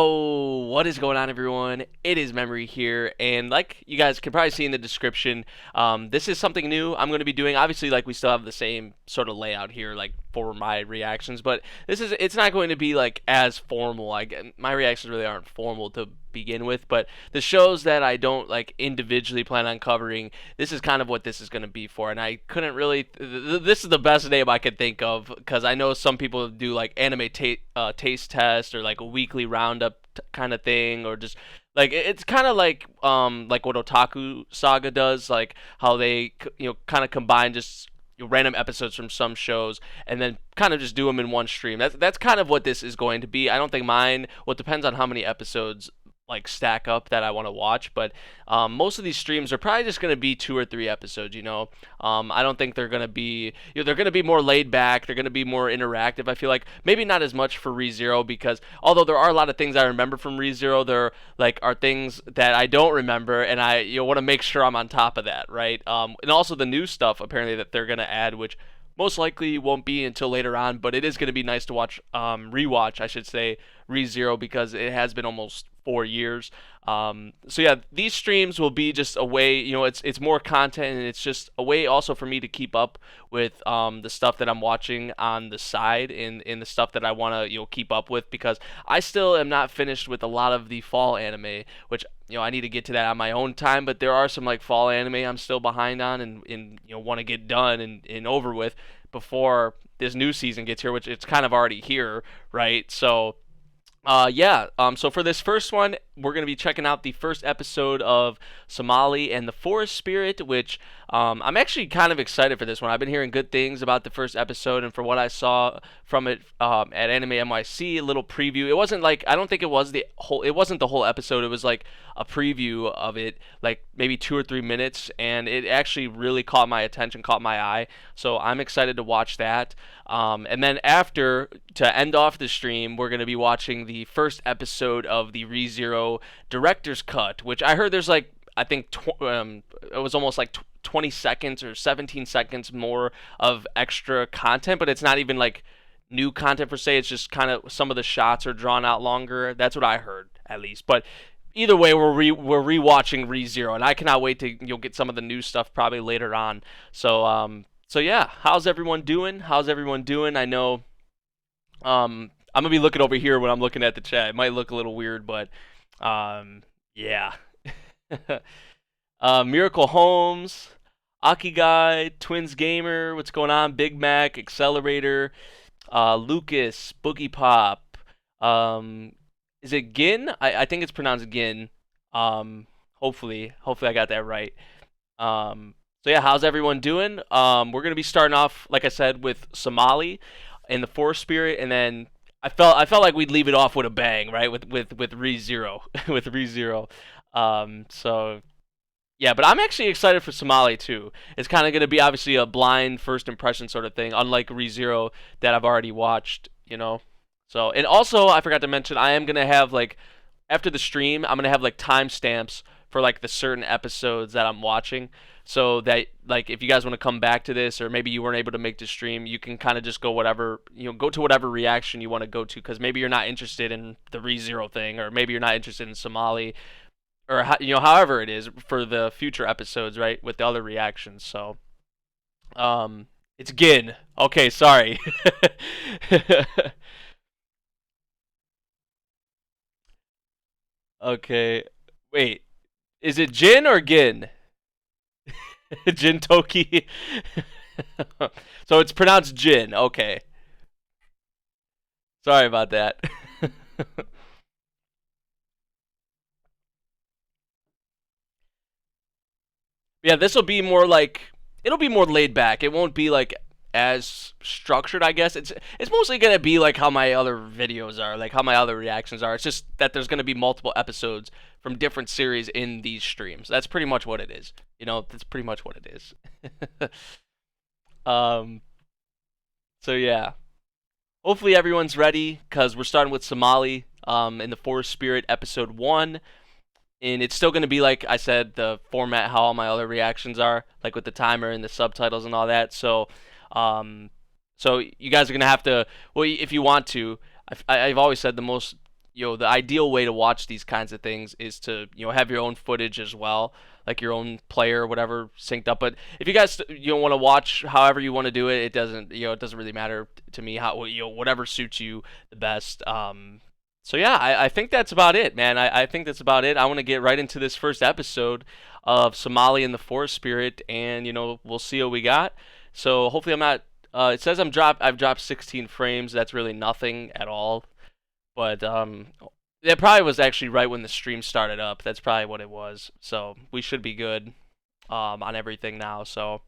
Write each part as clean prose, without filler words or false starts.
Oh, what is going on, everyone? It is Memory here, and like you guys can probably see in the description, this is something new I'm going to be doing. Obviously, like we still have the same sort of layout here, like for my reactions, but it's not going to be like as formal. Like my reactions really aren't formal to begin with, but the shows that I don't like individually plan on covering, this is kind of what this is going to be for. And I couldn't really, this is the best name I could think of because I know some people do like taste test or like a weekly roundup kind of thing, or just like it's kind of like what Otaku Saga does, like how they kind of combine just random episodes from some shows and then kind of just do them in one stream. That's kind of what this is going to be. I don't think mine. Well, it depends on how many episodes like stack up that I want to watch, but most of these streams are probably just going to be 2 or 3 episodes. I don't think they're going to be. They're going to be more laid back. They're going to be more interactive. I feel like maybe not as much for ReZero, because although there are a lot of things I remember from ReZero, there are things that I don't remember, and I want to make sure I'm on top of that, right? And also the new stuff apparently that they're going to add, which most likely won't be until later on, but it is going to be nice to watch, rewatch, I should say, ReZero, because it has been almost 4 years. So yeah, these streams will be just a way, it's more content, and it's just a way also for me to keep up with the stuff that I'm watching on the side, and the stuff that I want to keep up with, because I still am not finished with a lot of the fall anime, which I need to get to that on my own time. But there are some like fall anime I'm still behind on, and want to get done and over with before this new season gets here, which it's kind of already here, right? So yeah. So for this first one, we're gonna be checking out the first episode of Somali and the Forest Spirit, which I'm actually kind of excited for this one. I've been hearing good things about the first episode, and for what I saw from it at Anime NYC, a little preview. It wasn't like, I don't think it was the whole. It wasn't the whole episode. It was like a preview of it, like maybe 2 or 3 minutes, and it actually really caught my attention, caught my eye. So I'm excited to watch that. And then after, to end off the stream, we're going to be watching the first episode of the ReZero Director's Cut, which I heard there's like, I think it was almost like 20 seconds or 17 seconds more of extra content, but it's not even like new content per se. It's just kind of some of the shots are drawn out longer. That's what I heard, at least. But either way, we're rewatching ReZero, and I cannot wait to get some of the new stuff probably later on. So yeah, how's everyone doing? How's everyone doing? I know I'm gonna be looking over here when I'm looking at the chat. It might look a little weird, but yeah. Miracle Holmes, Akigai, Twins Gamer, what's going on? Big Mac, Accelerator, Lucas, Boogie Pop. Is it Gin? I think it's pronounced Gin. Hopefully I got that right. So yeah, how's everyone doing? We're gonna be starting off, like I said, with Somali and the Forest Spirit, and then I felt like we'd leave it off with a bang, right? With ReZero, with ReZero. So yeah, but I'm actually excited for Somali too. It's kind of gonna be obviously a blind first impression sort of thing, unlike ReZero that I've already watched. So, and also I forgot to mention, I am gonna have like, after the stream, I'm gonna have like timestamps for like the certain episodes that I'm watching, so that like if you guys want to come back to this, or maybe you weren't able to make the stream, you can kind of just go go to whatever reaction you want to go to, because maybe you're not interested in the ReZero thing, or maybe you're not interested in Somali, or however it is for the future episodes, right, with the other reactions. So it's Gin. Okay, sorry. Okay, wait, is it Jin or Gin? Jin Toki. So it's pronounced Jin. Okay. Sorry about that. Yeah, this will be more like, it'll be more laid back. It won't be like as structured, I guess. It's mostly gonna be like how my other videos are, like how my other reactions are. It's just that there's gonna be multiple episodes from different series in these streams. That's pretty much what it is. That's pretty much what it is. um. So yeah, hopefully everyone's ready, because we're starting with Somali. In the Forest Spirit episode 1. And it's still going to be, like I said, the format how all my other reactions are, like with the timer and the subtitles and all that. So you guys are going to have to, well, if you want to, I've always said the most the ideal way to watch these kinds of things is to have your own footage as well, like your own player or whatever synced up. But if you guys want to watch however you want to do it, it doesn't really matter to me how whatever suits you the best. So yeah, I think that's about it, man. I think that's about it. I want to get right into this first episode of Somali and the Forest Spirit, and we'll see what we got. So hopefully I'm not. It says I've dropped 16 frames. That's really nothing at all. But that probably was actually right when the stream started up. That's probably what it was. So we should be good on everything now. So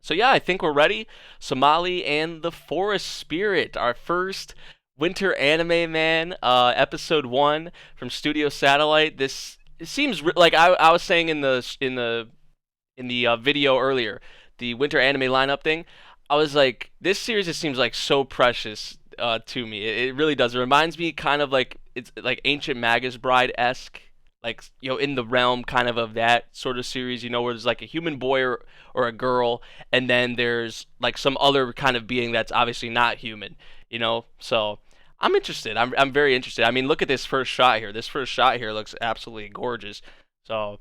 yeah, I think we're ready. Somali and the Forest Spirit, our first winter anime, man. Episode 1 from Studio Satellite. This it seems like I was saying in the video earlier, the winter anime lineup thing. I was like, this series just seems like so precious to me. It really does. It reminds me kind of like it's like Ancient Magus Bride esque, like in the realm kind of that sort of series. Where there's like a human boy or a girl, and then there's like some other kind of being that's obviously not human. So I'm interested. I'm very interested. I mean, look at this first shot here. This first shot here looks absolutely gorgeous. So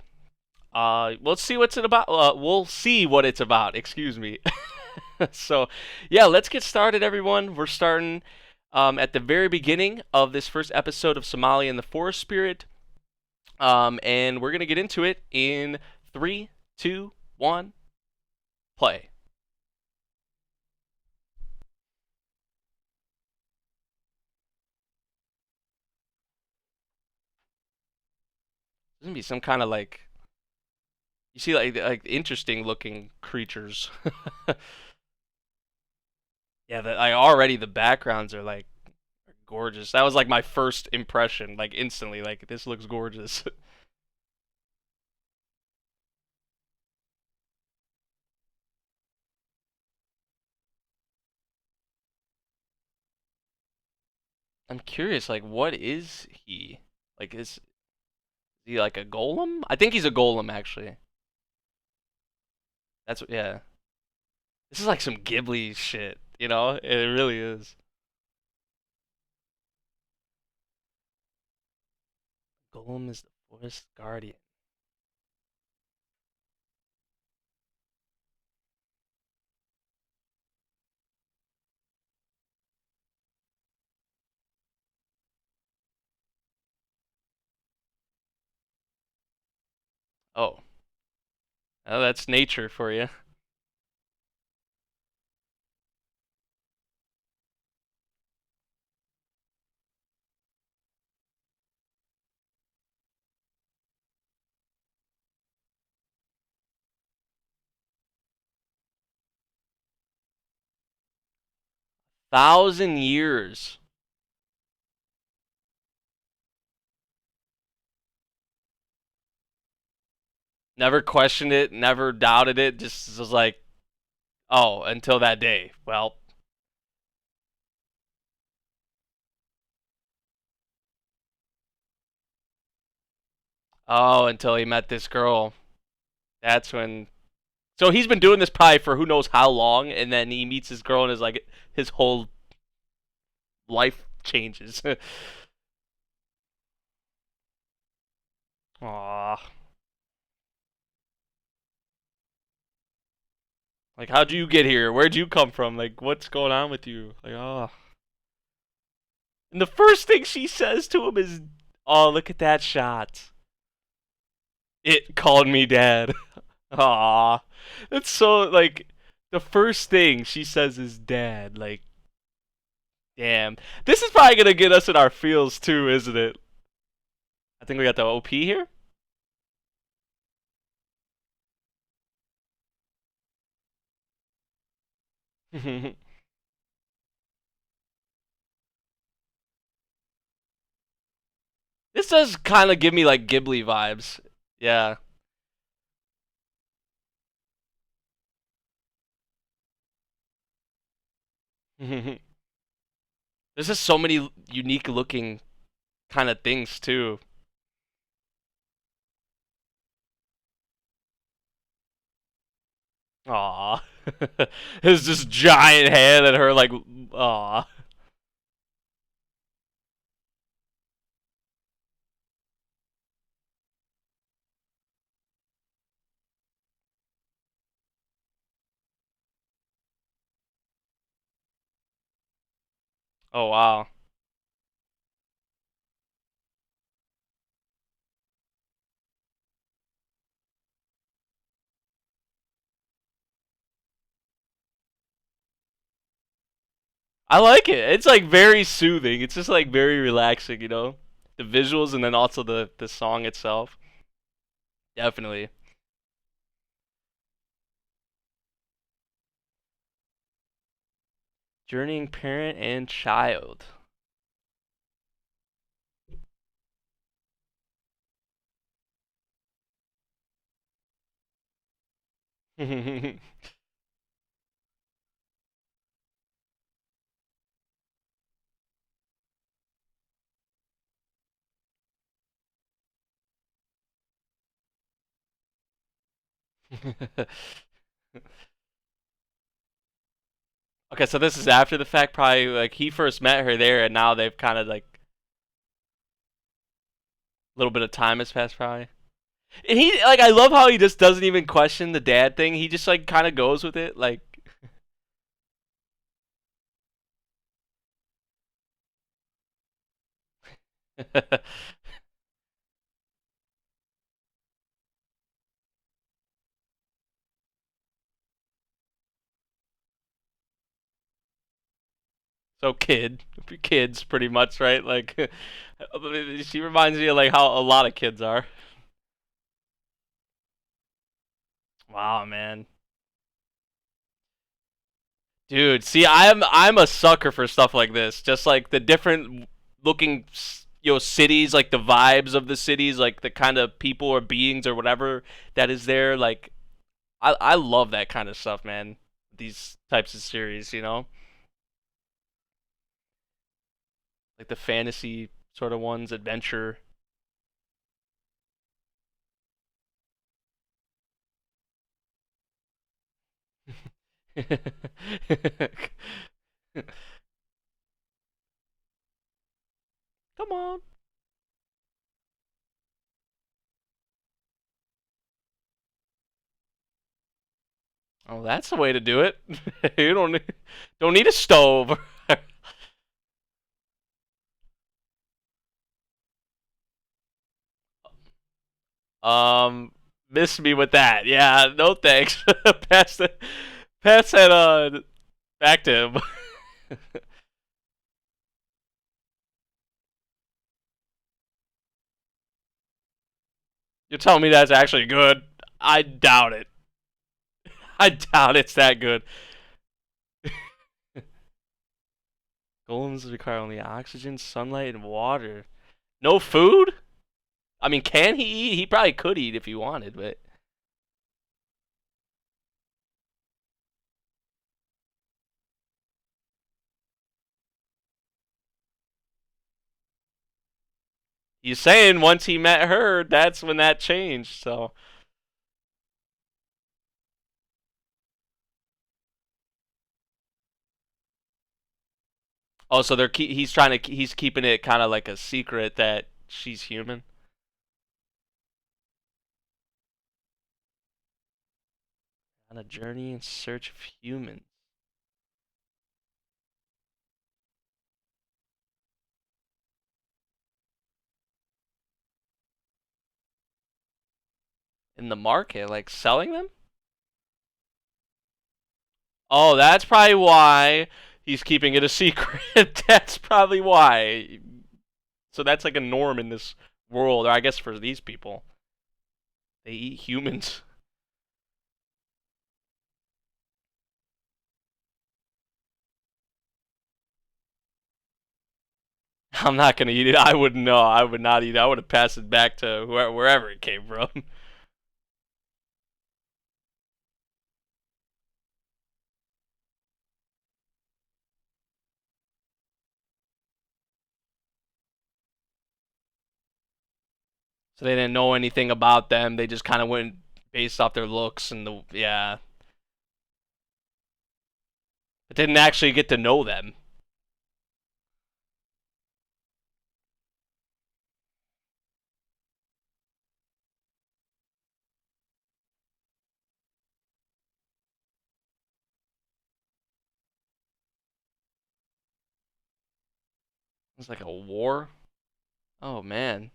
let's see what's it about. We'll see what it's about. Excuse me. So, yeah, let's get started, everyone. We're starting at the very beginning of this first episode of Somali and the Forest Spirit, and we're gonna get into it in 3, 2, 1, play. There's gonna be some kind of like you see like interesting looking creatures. Yeah, already the backgrounds are like gorgeous. That was like my first impression, like instantly, like this looks gorgeous. I'm curious, like what is he? Like is he like a golem? I think he's a golem actually. Yeah. This is like some Ghibli shit, you know? It really is. Golem is the forest guardian. Oh, oh, that's nature for you. 1,000 years. Never questioned it, never doubted it. Just was like, oh, until that day. Well, oh, until he met this girl. That's when. So he's been doing this probably for who knows how long, and then he meets this girl and is like, his whole life changes. Aww. Like, how'd you get here? Where'd you come from? Like, what's going on with you? Like, oh. And the first thing she says to him is, oh, look at that shot. It called me dad. Aw. That's so, like, the first thing she says is dad. Like, damn. This is probably gonna get us in our feels, too, isn't it? I think we got the OP here. This does kind of give me, like, Ghibli vibes. Yeah. There's just so many unique looking kind of things, too. Aw. His just giant hand and her like aw. Oh wow. I like it. It's like very soothing. It's just like very relaxing, you know? The visuals and then also the song itself. Definitely. Journeying parent and child. Okay, so this is after the fact, probably like he first met her there, and now they've kind of like a little bit of time has passed, probably. And he like I love how he just doesn't even question the dad thing. He just like kind of goes with it, like so kids, pretty much, right? Like she reminds me of like how a lot of kids are. Wow, man. Dude, see, I'm a sucker for stuff like this. Just like the different looking, cities, like the vibes of the cities, like the kind of people or beings or whatever that is there. Like, I love that kind of stuff, man. These types of series, like the fantasy sort of ones, adventure. Come on. Oh, that's the way to do it. You don't need a stove. Um, Miss me with that. Yeah, no thanks. pass it. Pass that back to him. You're telling me that's actually good? I doubt it. I doubt it's that good. Golems require only oxygen, sunlight, and water. No food? I mean, can he eat? He probably could eat if he wanted, but he's saying once he met her, that's when that changed. So, oh, so he's keeping it kind of like a secret that she's human on a journey in search of humans in the market, like selling them. Oh, that's probably why he's keeping it a secret. That's probably why. So that's like a norm in this world, or I guess for these people, they eat humans. I'm not gonna eat it. I wouldn't know. I would not eat it. I would have passed it back to wherever it came from. So they didn't know anything about them. They just kind of went based off their looks and the yeah, but didn't actually get to know them. It's like a war. Oh man.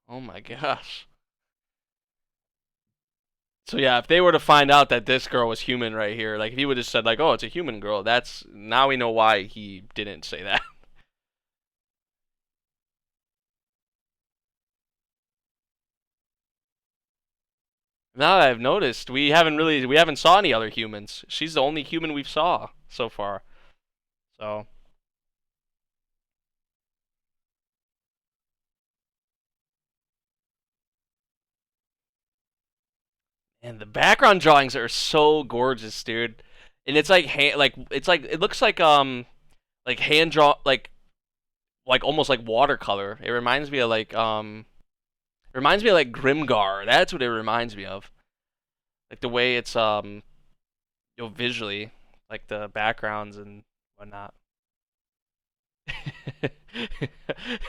Oh my gosh. So yeah, if they were to find out that this girl was human right here, like if he would have said like, "Oh, it's a human girl," that's now we know why he didn't say that. Now that I've noticed, we haven't saw any other humans. She's the only human we've saw so far. So, and the background drawings are so gorgeous, dude. And it's like it looks like hand draw like almost like watercolor. It reminds me of it reminds me of like Grimgar. That's what it reminds me of. Like the way it's visually, like the backgrounds and whatnot.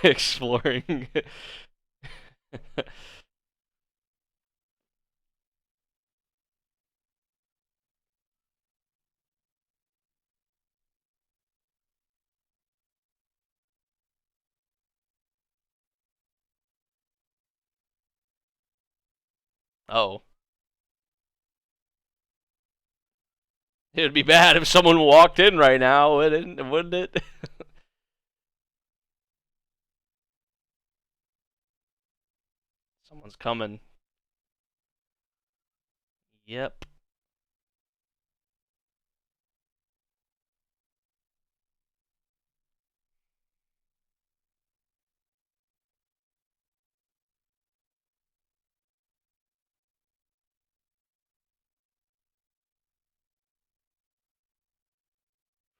Exploring. Oh, it'd be bad if someone walked in right now, wouldn't it? Someone's coming. Yep.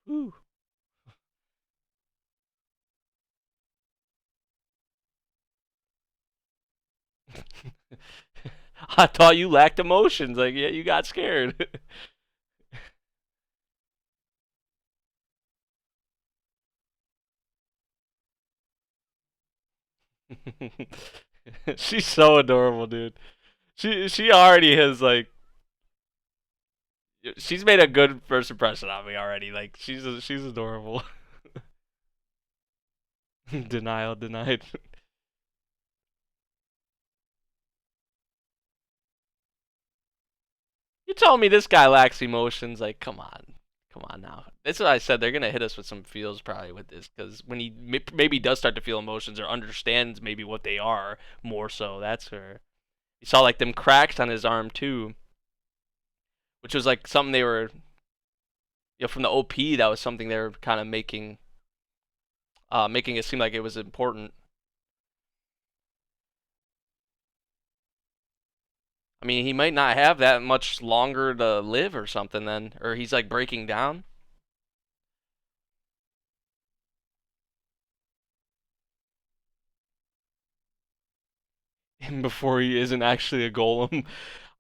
Whew. I thought you lacked emotions. Like, yeah, you got scared. She's so adorable, dude. She already has like she's made a good first impression on me already. Like she's adorable. Denial denied. You telling me this guy lacks emotions? Like, come on now. That's what I said. They're gonna hit us with some feels probably with this because when he maybe does start to feel emotions or understands maybe what they are more so. That's her. You saw like them cracks on his arm too, which was like something they were, from the OP. That was something they were kind of making it seem like it was important. I mean, he might not have that much longer to live or something then, or he's like breaking down before he isn't actually a golem.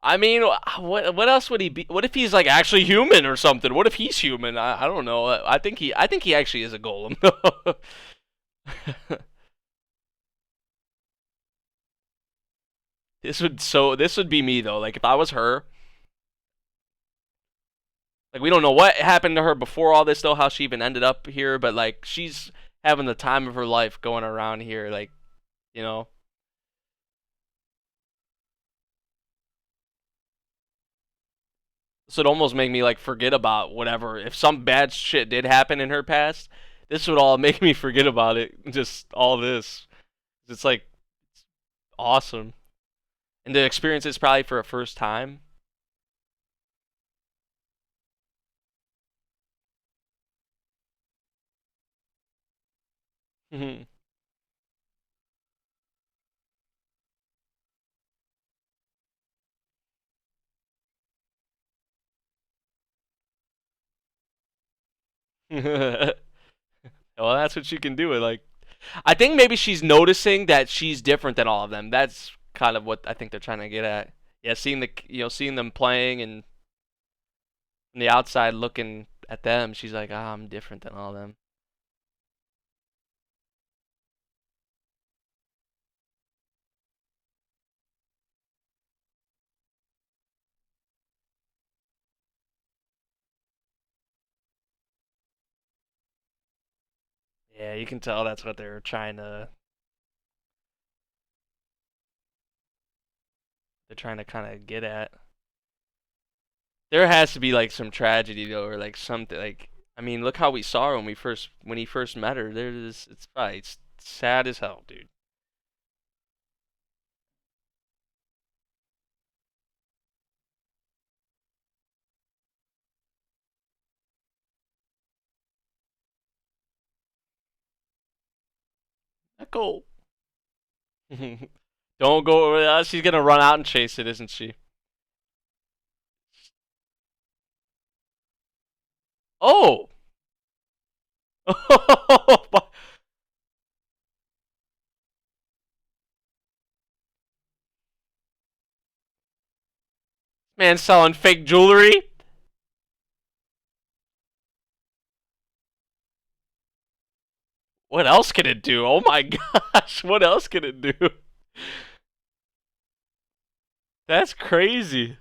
I mean, what else would he be? What if he's like actually human or something? What if he's human? I don't know. I think he actually is a golem. This would be me though. Like if I was her, like we don't know what happened to her before all this though, how she even ended up here, but like she's having the time of her life going around here, like you know. So it almost make me like forget about whatever. If some bad shit did happen in her past, this would all make me forget about it. Just all this. It's like awesome. And the experience is probably for a first time. Well, that's what she can do. It like, I think maybe she's noticing that she's different than all of them. That's kind of what I think they're trying to get at. Yeah, seeing seeing them playing and from the outside looking at them, she's like, ah, I'm different than all them. Yeah, you can tell that's what they're trying to kind of get at. There has to be like some tragedy though, or like something like. I mean, look how we saw her when he first met her. There's it's probably it's sad as hell, dude. Echo. Don't go. She's gonna run out and chase it, isn't she? Oh. Man selling fake jewelry. What else can it do? Oh my gosh, what else can it do? That's crazy.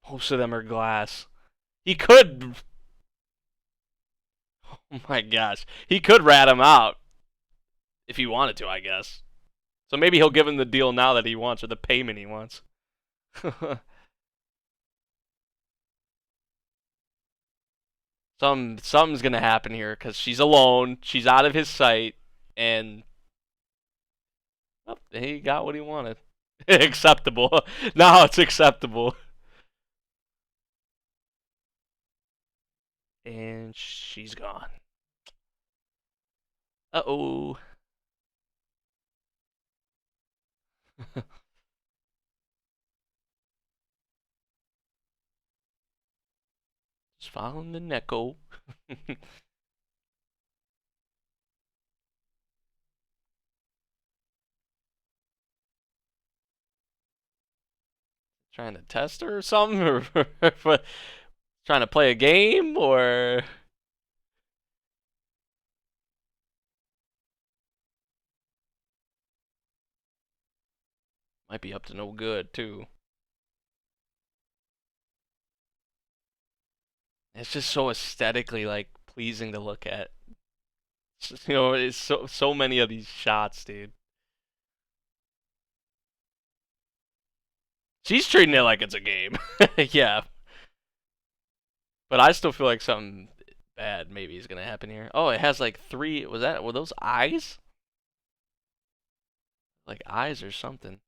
Most of them are glass. He could. Oh my gosh. He could rat him out if he wanted to, I guess. So maybe he'll give him the deal now that he wants or the payment he wants. Something's gonna happen here because she's alone. She's out of his sight, and oh, he got what he wanted. Acceptable. Now it's acceptable. And she's gone. Uh oh. Just following the Neko. Trying to test her or something, or trying to play a game, or might be up to no good too. It's just so aesthetically like pleasing to look at. It's so many of these shots, dude. She's treating it like it's a game. Yeah, but I still feel like something bad maybe is gonna happen here. Oh, it has like three. Were those eyes? Like eyes or something.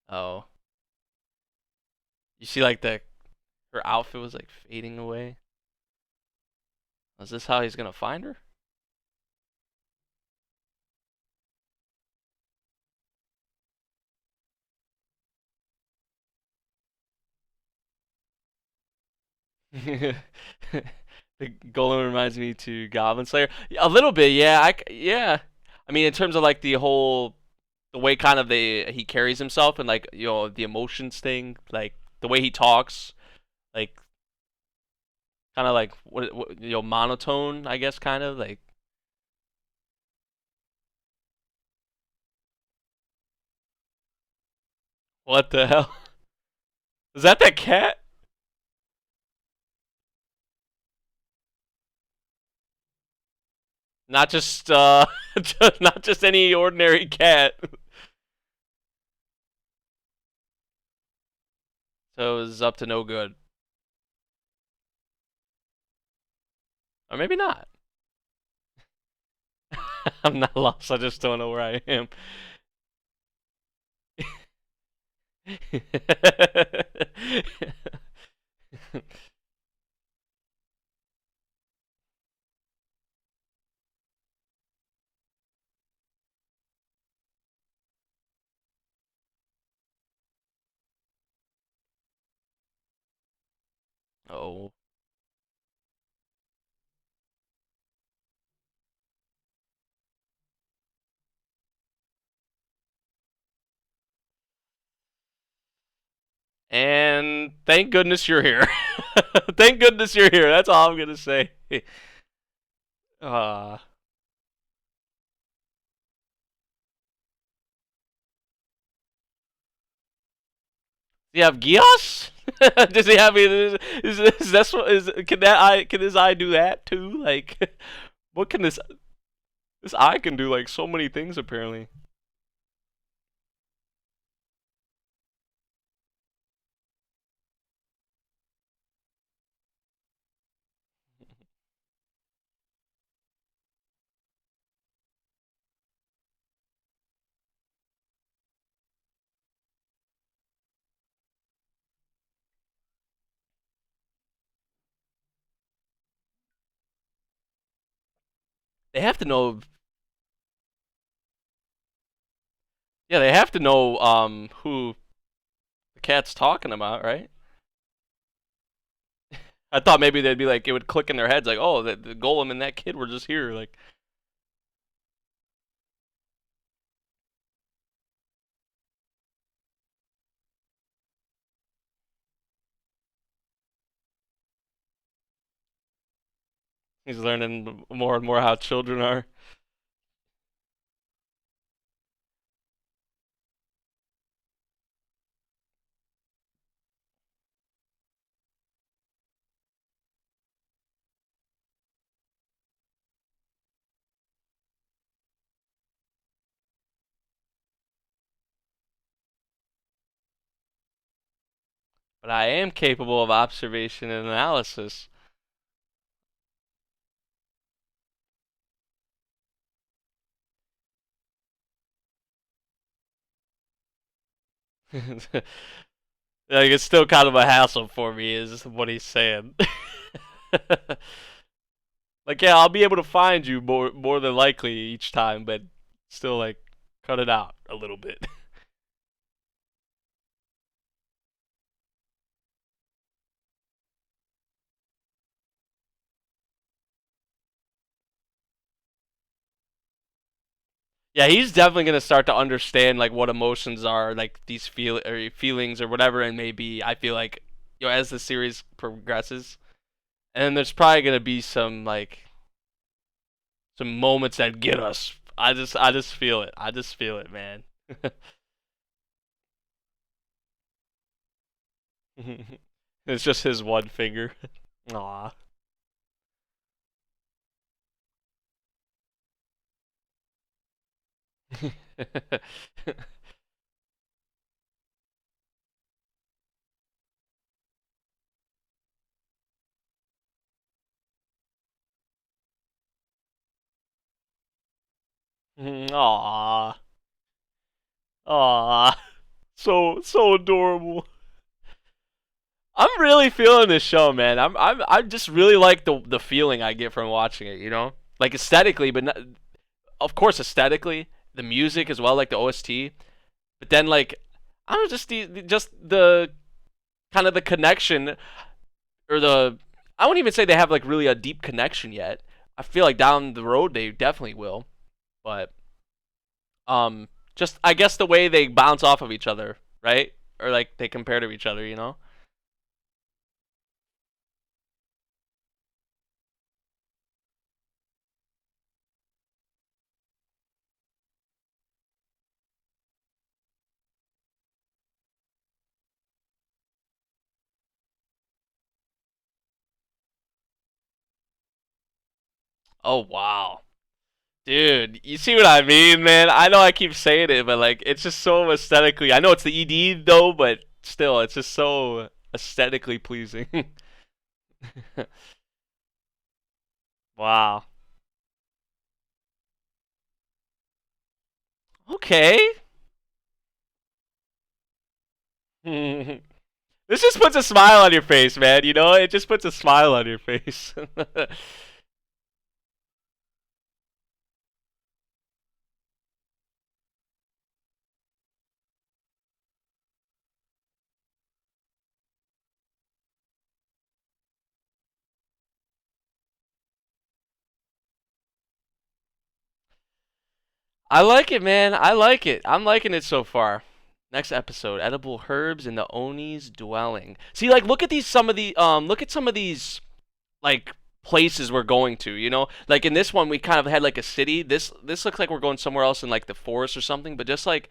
Oh, you see like the her outfit was like fading away. Is this how he's gonna find her? The Golem reminds me to Goblin Slayer. A little bit, yeah. Yeah. I mean, in terms of like the way kind of he carries himself and like the emotions thing, like the way he talks, like kind of like what monotone, I guess, kind of like what the hell? Is that cat? Not just not just any ordinary cat. So it was up to no good, or maybe not. I'm not lost. I just don't know where I am. Oh, And thank goodness you're here. Thank goodness you're here. That's all I'm gonna say. Uh, do you have Gios? Does he have? Is this what is? Can that eye? Can his eye do that too? Like, what can this eye can do? Like so many things apparently. They have to know. Yeah, they have to know who the cat's talking about, right? I thought maybe they'd be like it would click in their heads like, oh, the golem and that kid were just here. Like he's learning more and more how children are. But I am capable of observation and analysis. Like it's still kind of a hassle for me, is what he's saying. Like yeah, I'll be able to find you more than likely each time, but still like cut it out a little bit. Yeah, he's definitely gonna start to understand like what emotions are, like these feelings or whatever it may be. I feel like as the series progresses, and then there's probably gonna be some moments that get us. I just feel it. I just feel it, man. It's just his one finger. Aw. Aw. Aw. So adorable. I'm really feeling this show, man. I just really like the feeling I get from watching it. Like aesthetically, but not, of course aesthetically, the music as well, like the OST. But then like I don't know, just the kind of the connection or the I wouldn't even say they have like really a deep connection yet. I feel like down the road they definitely will, but just I guess the way they bounce off of each other, right? Or like they compare to each other. Oh wow. Dude, you see what I mean, man? I know I keep saying it, but like it's just so aesthetically. I know it's the ED though, but still, it's just so aesthetically pleasing. Wow. Okay. This just puts a smile on your face, man. It just puts a smile on your face. I like it, man. I like it. I'm liking it so far. Next episode, edible herbs in the Oni's dwelling. See, like, look at some of these like places we're going to. Like in this one, we kind of had like a city. This looks like we're going somewhere else in like the forest or something. But just like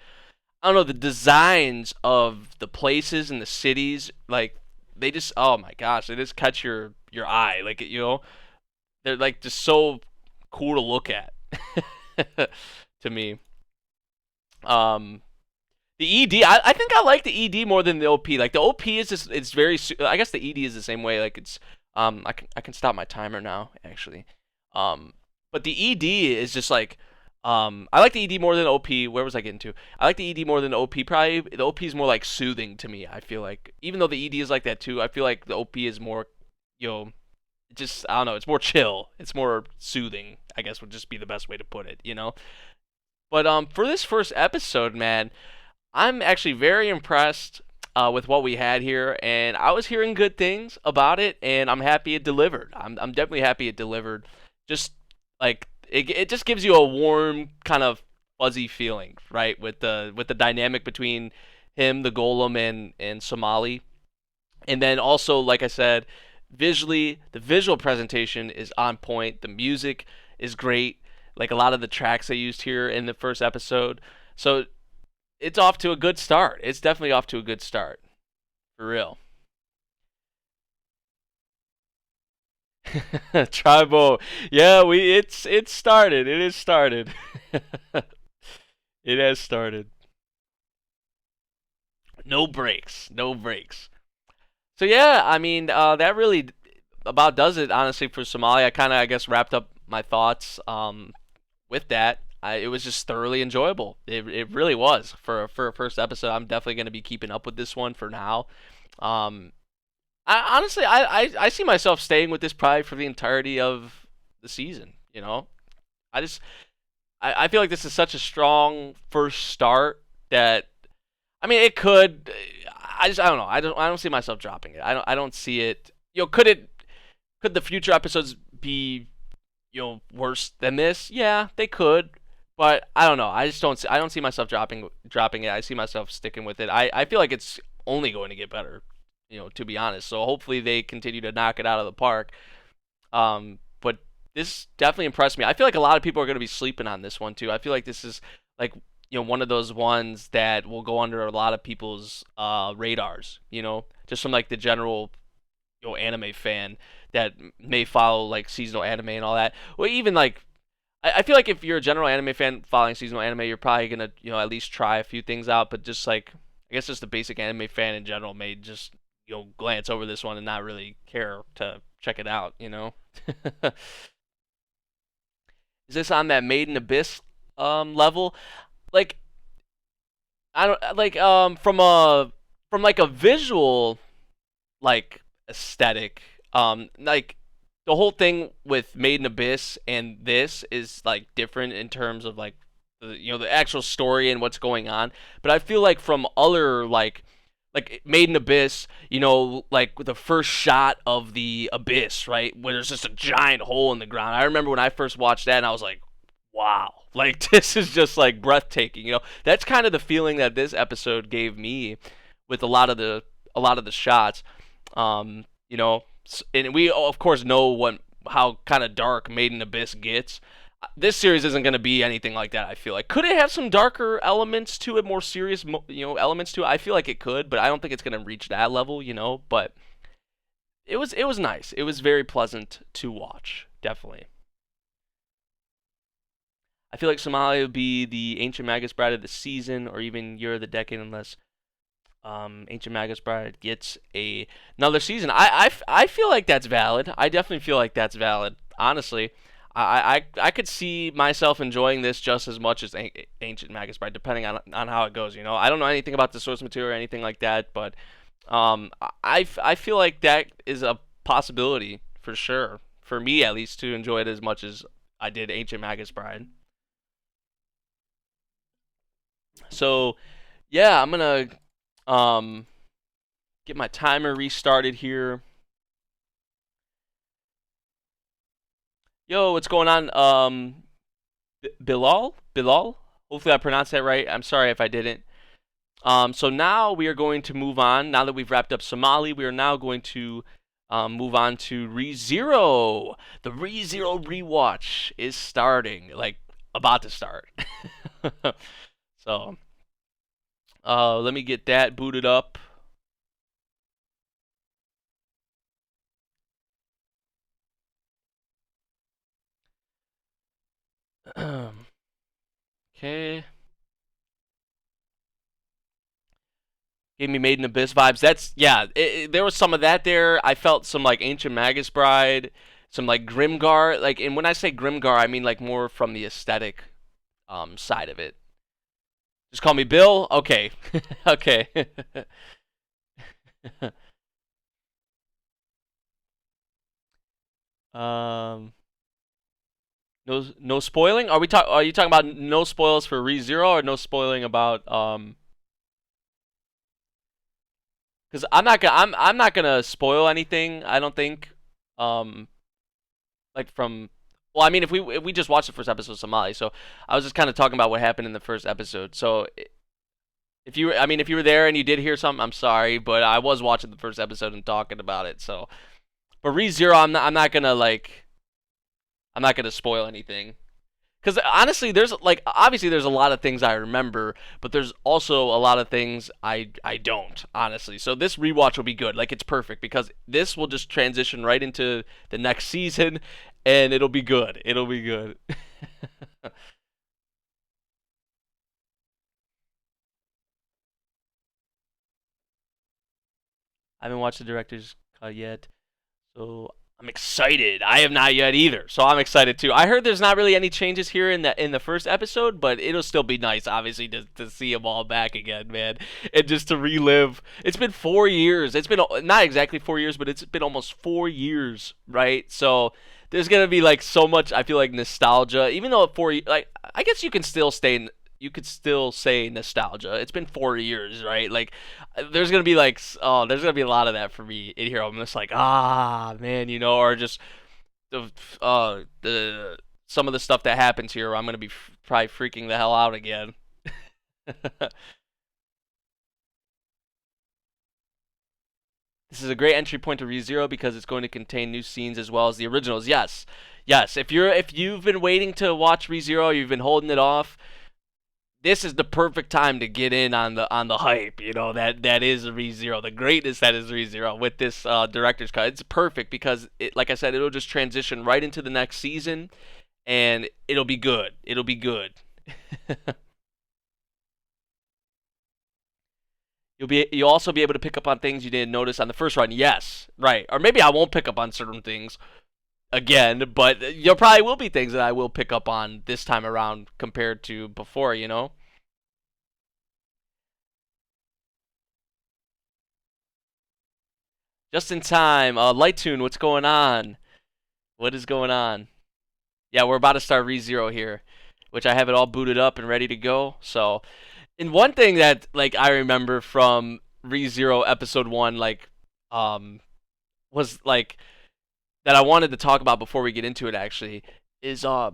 I don't know, the designs of the places and the cities, like they just oh my gosh, they just catch your eye. Like they're like just so cool to look at to me. Um, The ED, I think I like the ED more than the OP. Like the OP is just it's very. I guess the ED is the same way. Like it's I can stop my timer now actually. Um, but the ED is just like I like the ED more than OP. Where was I getting to? I like the ED more than the OP. Probably the OP is more like soothing to me. I feel like even though the ED is like that too, I feel like the OP is more you know just I don't know. It's more chill. It's more soothing. I guess would just be the best way to put it. But for this first episode, man. I'm actually very impressed with what we had here, and I was hearing good things about it, and I'm happy it delivered. I'm definitely happy it delivered. Just like it just gives you a warm kind of fuzzy feeling, right? With the dynamic between him, the golem, and Somali, and then also like I said, visually the visual presentation is on point. The music is great. Like a lot of the tracks they used here in the first episode. So it's off to a good start. It's definitely off to a good start. For real. Tribal. Yeah, it's started. It is started. It has started. No breaks. No breaks. So yeah, I mean, that really about does it honestly for Somalia. I kind of I guess wrapped up my thoughts with that. It was just thoroughly enjoyable. It really was for a first episode. I'm definitely going to be keeping up with this one for now. Um, honestly, I see myself staying with this probably for the entirety of the season. I just I feel like this is such a strong first start that I mean it could. I don't know. I don't see myself dropping it. I don't see it. Could the future episodes be worse than this? Yeah, they could. But I don't know. I don't see myself dropping it. I see myself sticking with it. I feel like it's only going to get better, to be honest. So hopefully they continue to knock it out of the park. But this definitely impressed me. I feel like a lot of people are going to be sleeping on this one too. I feel like this is like one of those ones that will go under a lot of people's radars. Just from like the general anime fan that may follow like seasonal anime and all that. Well, even like I feel like if you're a general anime fan following seasonal anime, you're probably gonna at least try a few things out. But just like I guess just the basic anime fan in general may just glance over this one and not really care to check it out. Is this on that Made in Abyss level? Like I don't like from like a visual like aesthetic. Like the whole thing with Made in Abyss and this is like different in terms of like the actual story and what's going on. But I feel like from other like Made in Abyss, like the first shot of the abyss, right, where there's just a giant hole in the ground. I remember when I first watched that and I was like, wow, like this is just like breathtaking. That's kind of the feeling that this episode gave me with a lot of the shots. And we of course know how kind of dark Made in Abyss gets. This series isn't going to be anything like that. I feel like could it have some darker elements to it, more serious elements to it? I feel like it could, but I don't think it's going to reach that level. But it was nice. It was very pleasant to watch. Definitely. I feel like Somalia would be the Ancient Magus Bride of the season, or even Year of the Decade, unless Ancient Magus Bride gets another season. I feel like that's valid. I definitely feel like that's valid. Honestly, I could see myself enjoying this just as much as Ancient Magus Bride, depending on how it goes. I don't know anything about the source material or anything like that, but I feel like that is a possibility for sure. For me, at least, to enjoy it as much as I did Ancient Magus Bride. So, yeah, I'm gonna um get my timer restarted here. Yo, what's going on? Bilal? Bilal? Hopefully I pronounced that right. I'm sorry if I didn't. So now we are going to move on. Now that we've wrapped up Somali, we are now going to move on to ReZero. The ReZero rewatch is starting, like about to start. So let me get that booted up. Okay. Gave me Made in Abyss vibes. That's yeah. There was some of that there. I felt some like Ancient Magus Bride, some like Grimgar. Like, and when I say Grimgar, I mean like more from the aesthetic side of it. Just call me Bill. Okay, okay. um, no spoiling. Are you talking about no spoils for ReZero or no spoiling about Because I'm not gonna spoil anything. I don't think. Um, like from. Well, I mean, if we just watched the first episode of Somali, so I was just kind of talking about what happened in the first episode. So if you, I mean, if you were there and you did hear something, I'm sorry, but I was watching the first episode and talking about it. So, but ReZero, I'm not gonna spoil anything. Because honestly, there's like obviously there's a lot of things I remember, but there's also a lot of things I don't honestly. So this rewatch will be good. Like it's perfect because this will just transition right into the next season, and it'll be good. It'll be good. I haven't watched the director's cut yet. So I'm excited. I have not yet either, so I'm excited too. I heard there's not really any changes here in the first episode, but it'll still be nice, obviously, to see them all back again, man, and just to relive. It's been 4 years. It's been not exactly 4 years, but it's been almost 4 years, right? So there's gonna be like so much. I feel like nostalgia, even though like I guess you can still stay in. You could still say nostalgia. It's been 4 years, right? Like, there's gonna be like, oh, there's gonna be a lot of that for me in here. I'm just like, ah, man, or just the some of the stuff that happens here. I'm gonna be probably freaking the hell out again. This is a great entry point to ReZero because it's going to contain new scenes as well as the originals. Yes, yes. If you've been waiting to watch ReZero, you've been holding it off, this is the perfect time to get in on the hype. That is ReZero, the greatness that is ReZero with this director's cut. It's perfect because it, like I said, it'll just transition right into the next season, and it'll be good. It'll be good. You'll also be able to pick up on things you didn't notice on the first run. Yes, right. Or maybe I won't pick up on certain things again, but there probably will be things that I will pick up on this time around compared to before. Just in time. Light Tune, what's going on? What is going on? Yeah, we're about to start ReZero here, which I have it all booted up and ready to go. So, and one thing that like I remember from ReZero episode 1, like, was like that I wanted to talk about before we get into it actually is I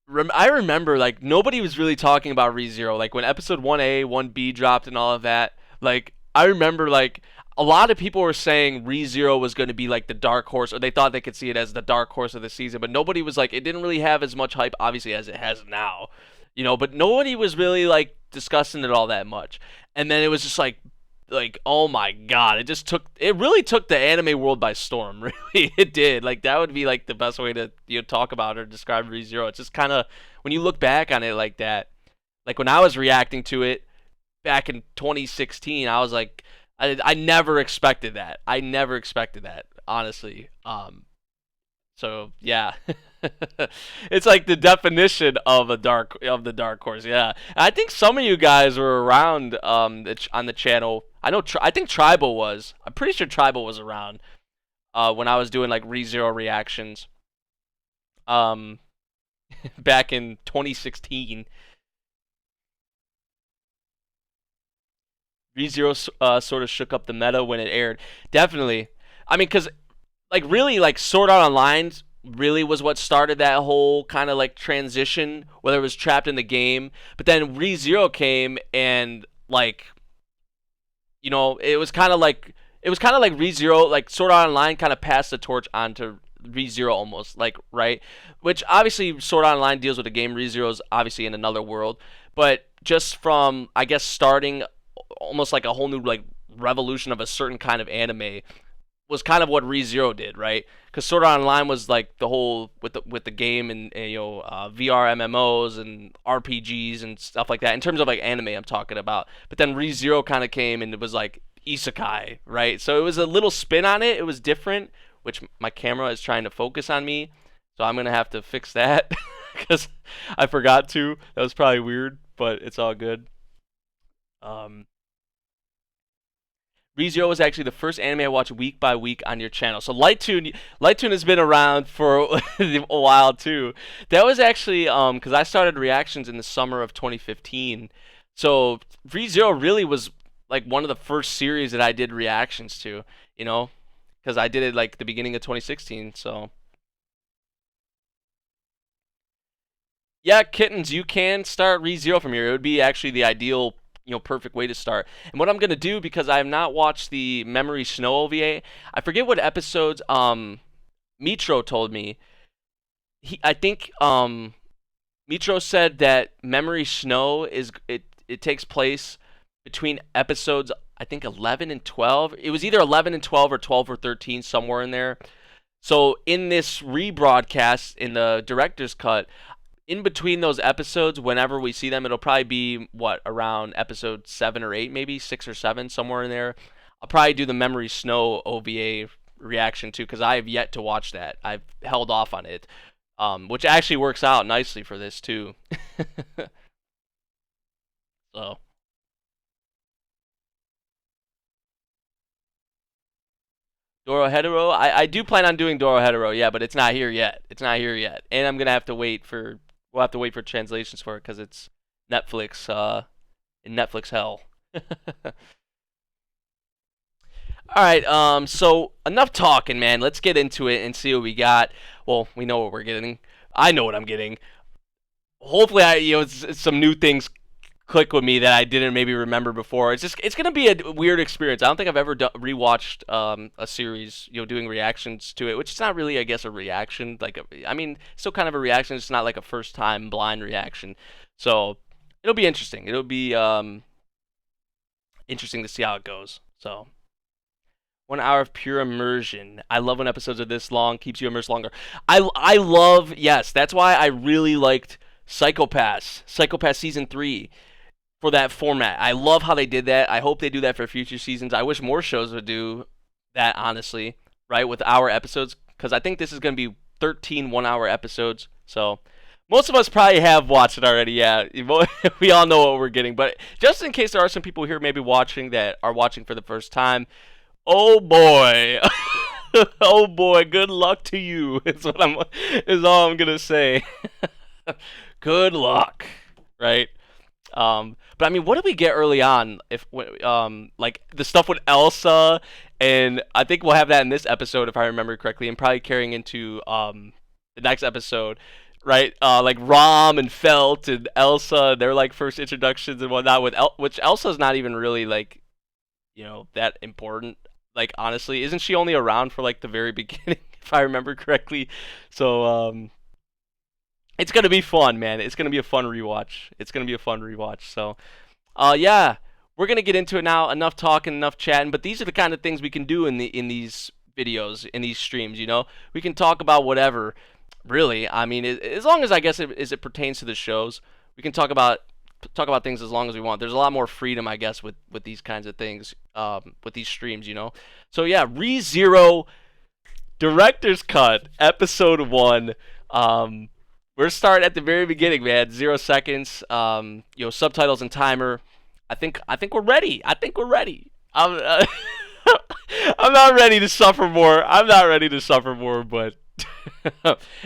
remember like nobody was really talking about ReZero. Like when episode 1A, 1B dropped and all of that, like I remember like a lot of people were saying ReZero was going to be like the dark horse, or they thought they could see it as the dark horse of the season, but nobody was like, it didn't really have as much hype obviously as it has now. But nobody was really like discussing it all that much. And then it was just like oh my god, it really took the anime world by storm. Really it did. Like that would be like the best way to talk about or describe ReZero. It's just kind of when you look back on it like that, like when I was reacting to it back in 2016, I was like, I never expected that. I never expected that, honestly. So yeah. It's like the definition of the dark horse. Yeah, and I think some of you guys were around on the channel. I think Tribal was. I'm pretty sure Tribal was around when I was doing like ReZero reactions um back in 2016. ReZero sort of shook up the meta when it aired. Definitely. I mean, cause like really like Sword Art Online really was what started that whole kind of like transition, whether it was trapped in the game. But then ReZero came and like it was kind of like ReZero, like Sword Art Online kind of passed the torch on to ReZero almost, like, right? Which obviously Sword Art Online deals with the game. ReZero is obviously in another world, but just from, I guess, starting almost like a whole new like revolution of a certain kind of anime was kind of what ReZero did, right? Because Sword Art Online was like the whole with the game and VR MMOs and RPGs and stuff like that. In terms of like anime, I'm talking about. But then ReZero kind of came and it was like isekai, right? So it was a little spin on it. It was different, which my camera is trying to focus on me, so I'm gonna have to fix that because I forgot to. That was probably weird, but it's all good. Um, ReZero was actually the first anime I watched week by week on your channel. So Lighttune has been around for a while too. That was actually because I started reactions in the summer of 2015. So ReZero really was like one of the first series that I did reactions to. You know, because I did it like the beginning of 2016. So yeah, kittens, you can start ReZero from here. It would be actually the ideal, perfect way to start. And what I'm gonna do, because I have not watched the Memory Snow OVA, I forget what episodes. Mitro told me. I think Mitro said that Memory Snow it takes place between episodes, I think 11 and 12. It was either 11 and 12 or 12 or 13, somewhere in there. So in this rebroadcast in the director's cut, in between those episodes, whenever we see them, it'll probably be what, around episode 7 or 8, maybe 6 or 7, somewhere in there. I'll probably do the Memory Snow OVA reaction too, because I have yet to watch that. I've held off on it, which actually works out nicely for this too. So Dorohedoro, I do plan on doing Dorohedoro, yeah, but it's not here yet. It's not here yet, and I'm gonna have to wait for we'll have to wait for translations for it because it's Netflix in Netflix hell. All right, so enough talking, man. Let's get into it and see what we got. Well, we know what we're getting. I know what I'm getting. Hopefully, some new things click with me that I didn't maybe remember before. It's gonna be a weird experience. I don't think I've ever rewatched a series, doing reactions to it, which is not really, I guess, a reaction. I mean, still kind of a reaction. It's not like a first time blind reaction. So it'll be interesting. It'll be interesting to see how it goes. So 1 hour of pure immersion. I love when episodes are this long. Keeps you immersed longer. I love, yes. That's why I really liked Psycho-Pass season 3 for that format. I love how they did that. I hope they do that for future seasons. I wish more shows would do that, honestly, right, with hour episodes, because I think this is going to be 13 1-hour episodes. So most of us probably have watched it already, yeah. We all know what we're getting. But just in case there are some people here maybe watching that are watching for the first time, oh boy. Oh boy, good luck to you is all I'm going to say. Good luck, right? But I mean, what did we get early on? If like the stuff with Elsa, and I think we'll have that in this episode if I remember correctly, and probably carrying into the next episode, right? Like Rom and Felt and Elsa, their like first introductions and whatnot. Which Elsa's not even really like, that important. Like honestly, isn't she only around for like the very beginning, if I remember correctly? So it's gonna be fun, man. It's gonna be a fun rewatch. So, yeah, we're gonna get into it now. Enough talking, enough chatting. But these are the kind of things we can do in these videos, in these streams. We can talk about whatever. Really, I mean, as long as I guess as it pertains to the shows, we can talk about things as long as we want. There's a lot more freedom, I guess, with these kinds of things, with these streams. So yeah, ReZero Director's Cut, Episode 1. We're starting at the very beginning, man. 0 seconds. Subtitles and timer. I think we're ready. I'm I'm not ready to suffer more. But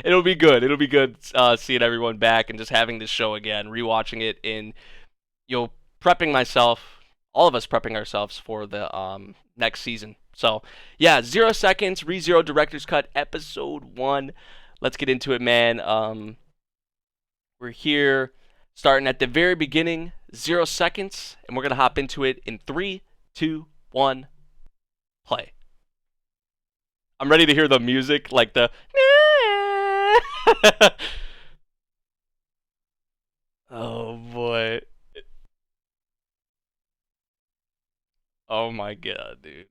it'll be good. Seeing everyone back and just having this show again, rewatching it, and prepping myself, all of us prepping ourselves for the next season. So yeah, 0 seconds. ReZero Director's Cut, Episode 1. Let's get into it, man. We're here, starting at the very beginning, 0 seconds, and we're gonna hop into it in 3, 2, 1, play. I'm ready to hear the music, like the. Oh boy. Oh my god, dude.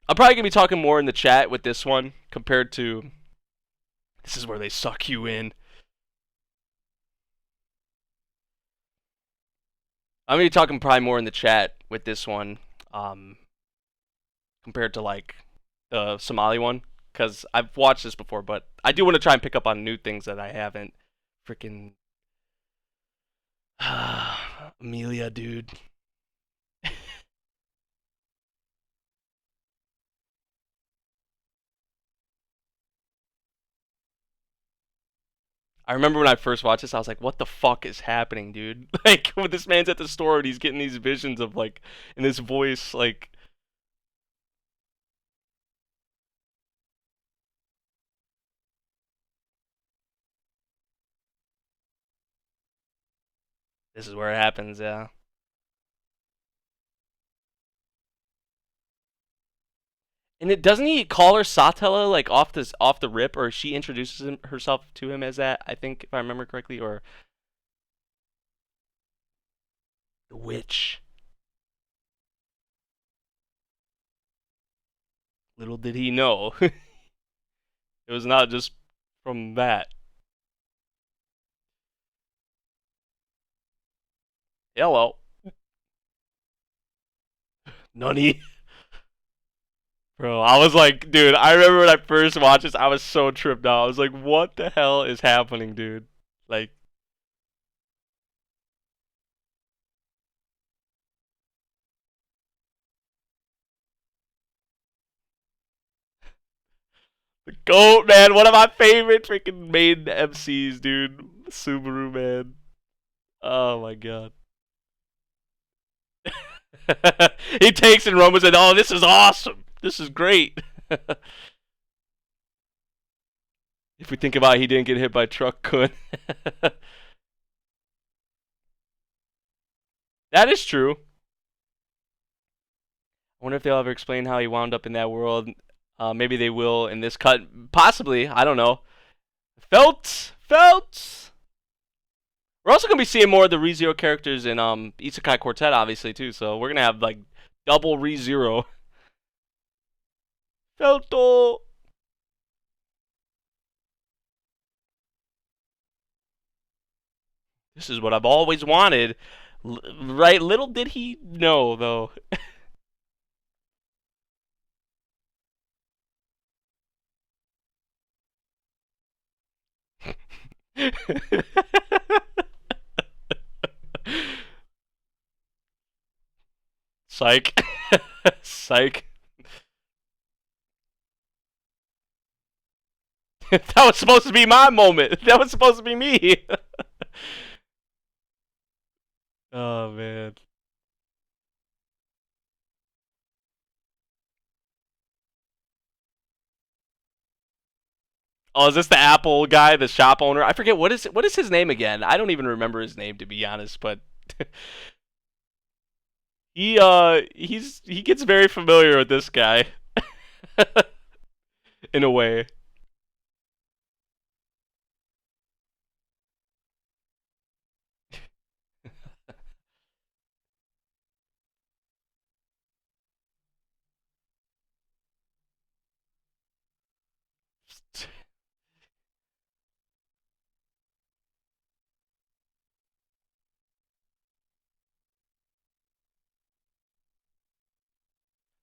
I'm probably gonna be talking more in the chat with this one compared to. This is where they suck you in. I'm gonna be talking probably more in the chat with this one, um, compared to like the Somali one, because I've watched this before, but I do want to try and pick up on new things that I haven't. Freaking Amelia, dude. I remember when I first watched this, I was like, "What the fuck is happening, dude?" Like, when this man's at the store and he's getting these visions of like, in his voice, like, this is where it happens, yeah. And it doesn't he call her Satella like off the rip, or she introduces herself to him as that? I think if I remember correctly, or the witch. Little did he know, it was not just from that. Hello, Nunny. Bro, I was like, dude, I remember when I first watched this, I was so tripped out. I was like, what the hell is happening, dude? Like, the GOAT, man, one of my favorite freaking main MCs, dude. Subaru, man. Oh my god. He takes it and rumbles and, oh, this is awesome. This is great. If we think about it, he didn't get hit by a truck, could. That is true. I wonder if they'll ever explain how he wound up in that world. Maybe they will in this cut. Possibly. I don't know. Felt. We're also gonna be seeing more of the ReZero characters in Isekai Quartet, obviously too. So we're gonna have like double ReZero. Felto. This is what I've always wanted. Right? Little did he know, though. Psych. Psych. That was supposed to be my moment. That was supposed to be me. Oh man. Oh, is this the Apple guy, the shop owner? I forget what is his name again. I don't even remember his name to be honest, but he gets very familiar with this guy in a way.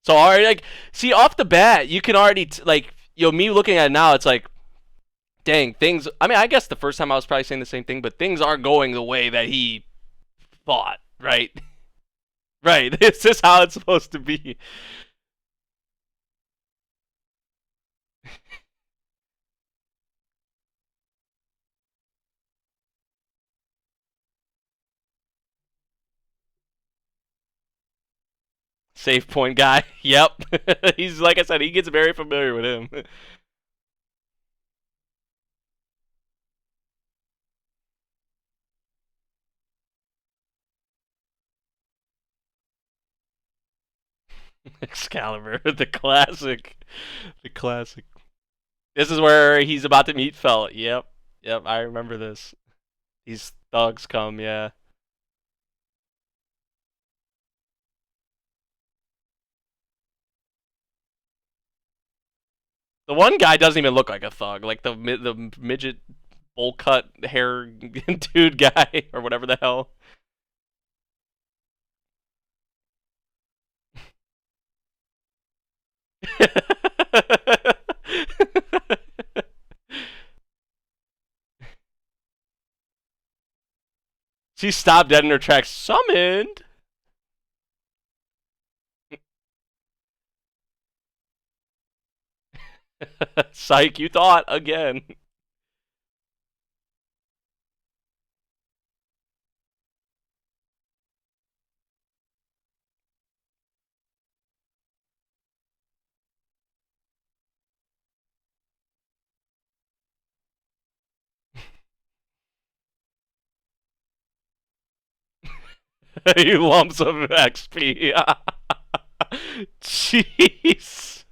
So already, like, see off the bat, you can already like, me looking at it now, it's like, dang, things. I mean, I guess the first time I was probably saying the same thing, but things aren't going the way that he thought, right? Right. This is how it's supposed to be. Save point guy. Yep. He's like I said, he gets very familiar with him. Excalibur, the classic, the classic. This is where he's about to meet Felt. Yep, yep, I remember this. These thugs come, yeah. The one guy doesn't even look like a thug, like the midget bowl cut hair dude guy or whatever the hell. She stopped dead in her tracks. Summoned. Psych, you thought again. You lumps of XP. Jeez.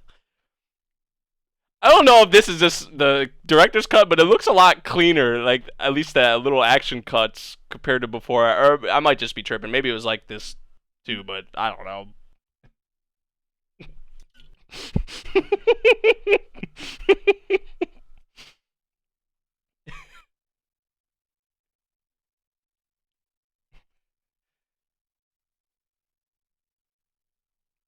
I don't know if this is just the director's cut, but it looks a lot cleaner. Like at least that little action cuts compared to before. Or I might just be tripping. Maybe it was like this too, but I don't know.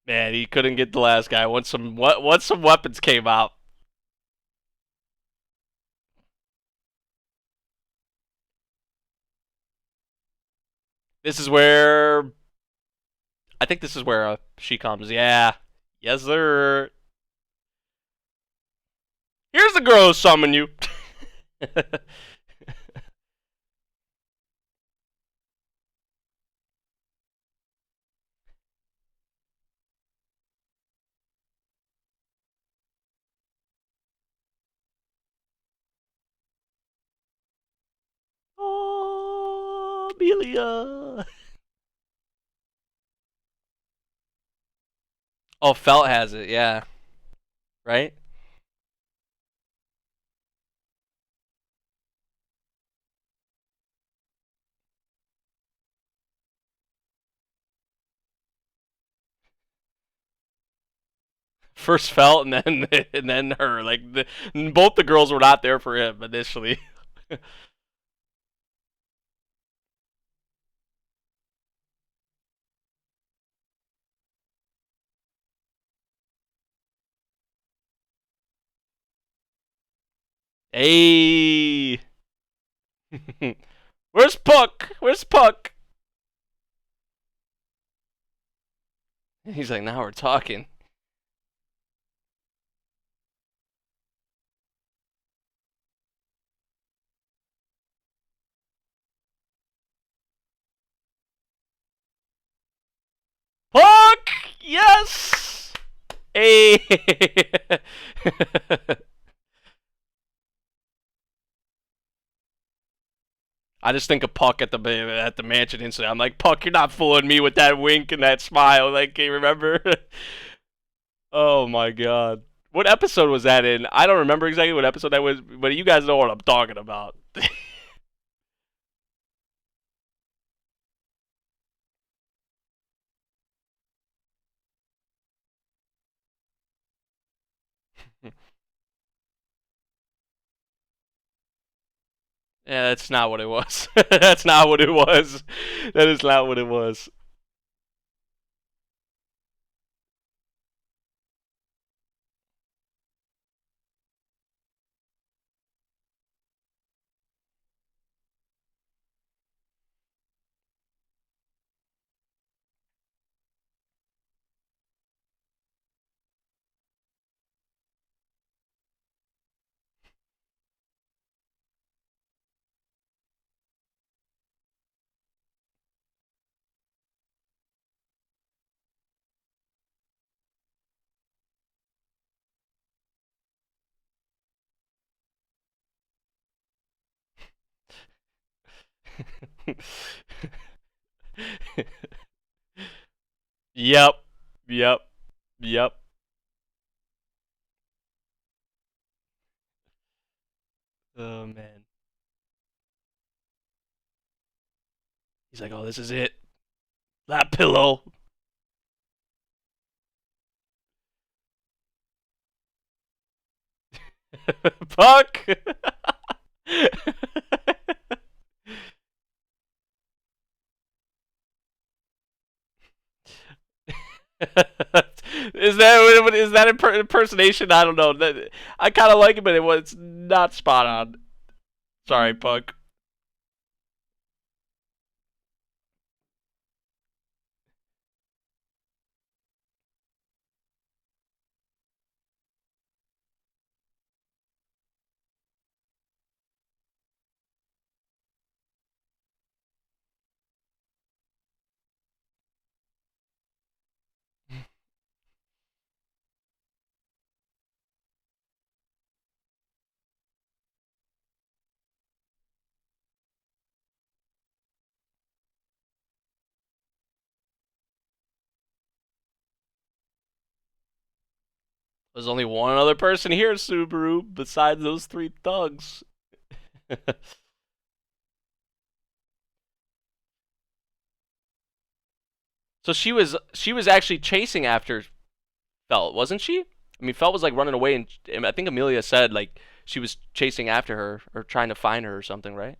Man, he couldn't get the last guy once some weapons came out. This is where I think this is where she comes. Yeah, yes sir. Here's the girl who summoned you. Oh, Amelia. Oh, Felt has it. Yeah, right. First Felt, and then and then her. Like both the girls were not there for him initially. Hey, where's Puck? Where's Puck? He's like, now we're talking. Puck, yes. Hey. I just think of Puck at the mansion instantly. I'm like, Puck, you're not fooling me with that wink and that smile. Like, can you remember? Oh my god. What episode was that in? I don't remember exactly what episode that was, but you guys know what I'm talking about. Yeah, that's not what it was. That's not what it was. That is not what it was. Yep. Yep. Yep. Oh man. He's like, oh, this is it. That pillow. Puck. Is that impersonation? I don't know. I kind of like it, but it was not spot on. Sorry, Puck. There's only one other person here, Subaru, besides those three thugs. So she was actually chasing after Felt, wasn't she? I mean, Felt was like running away, and I think Amelia said like she was chasing after her or trying to find her or something, right?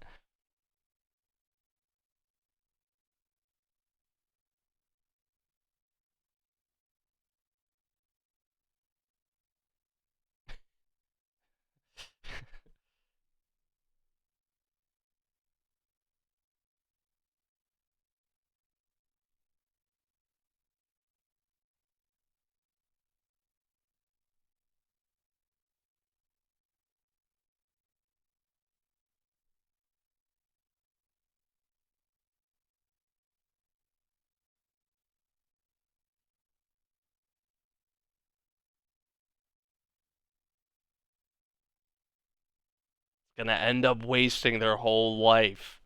Gonna end up wasting their whole life.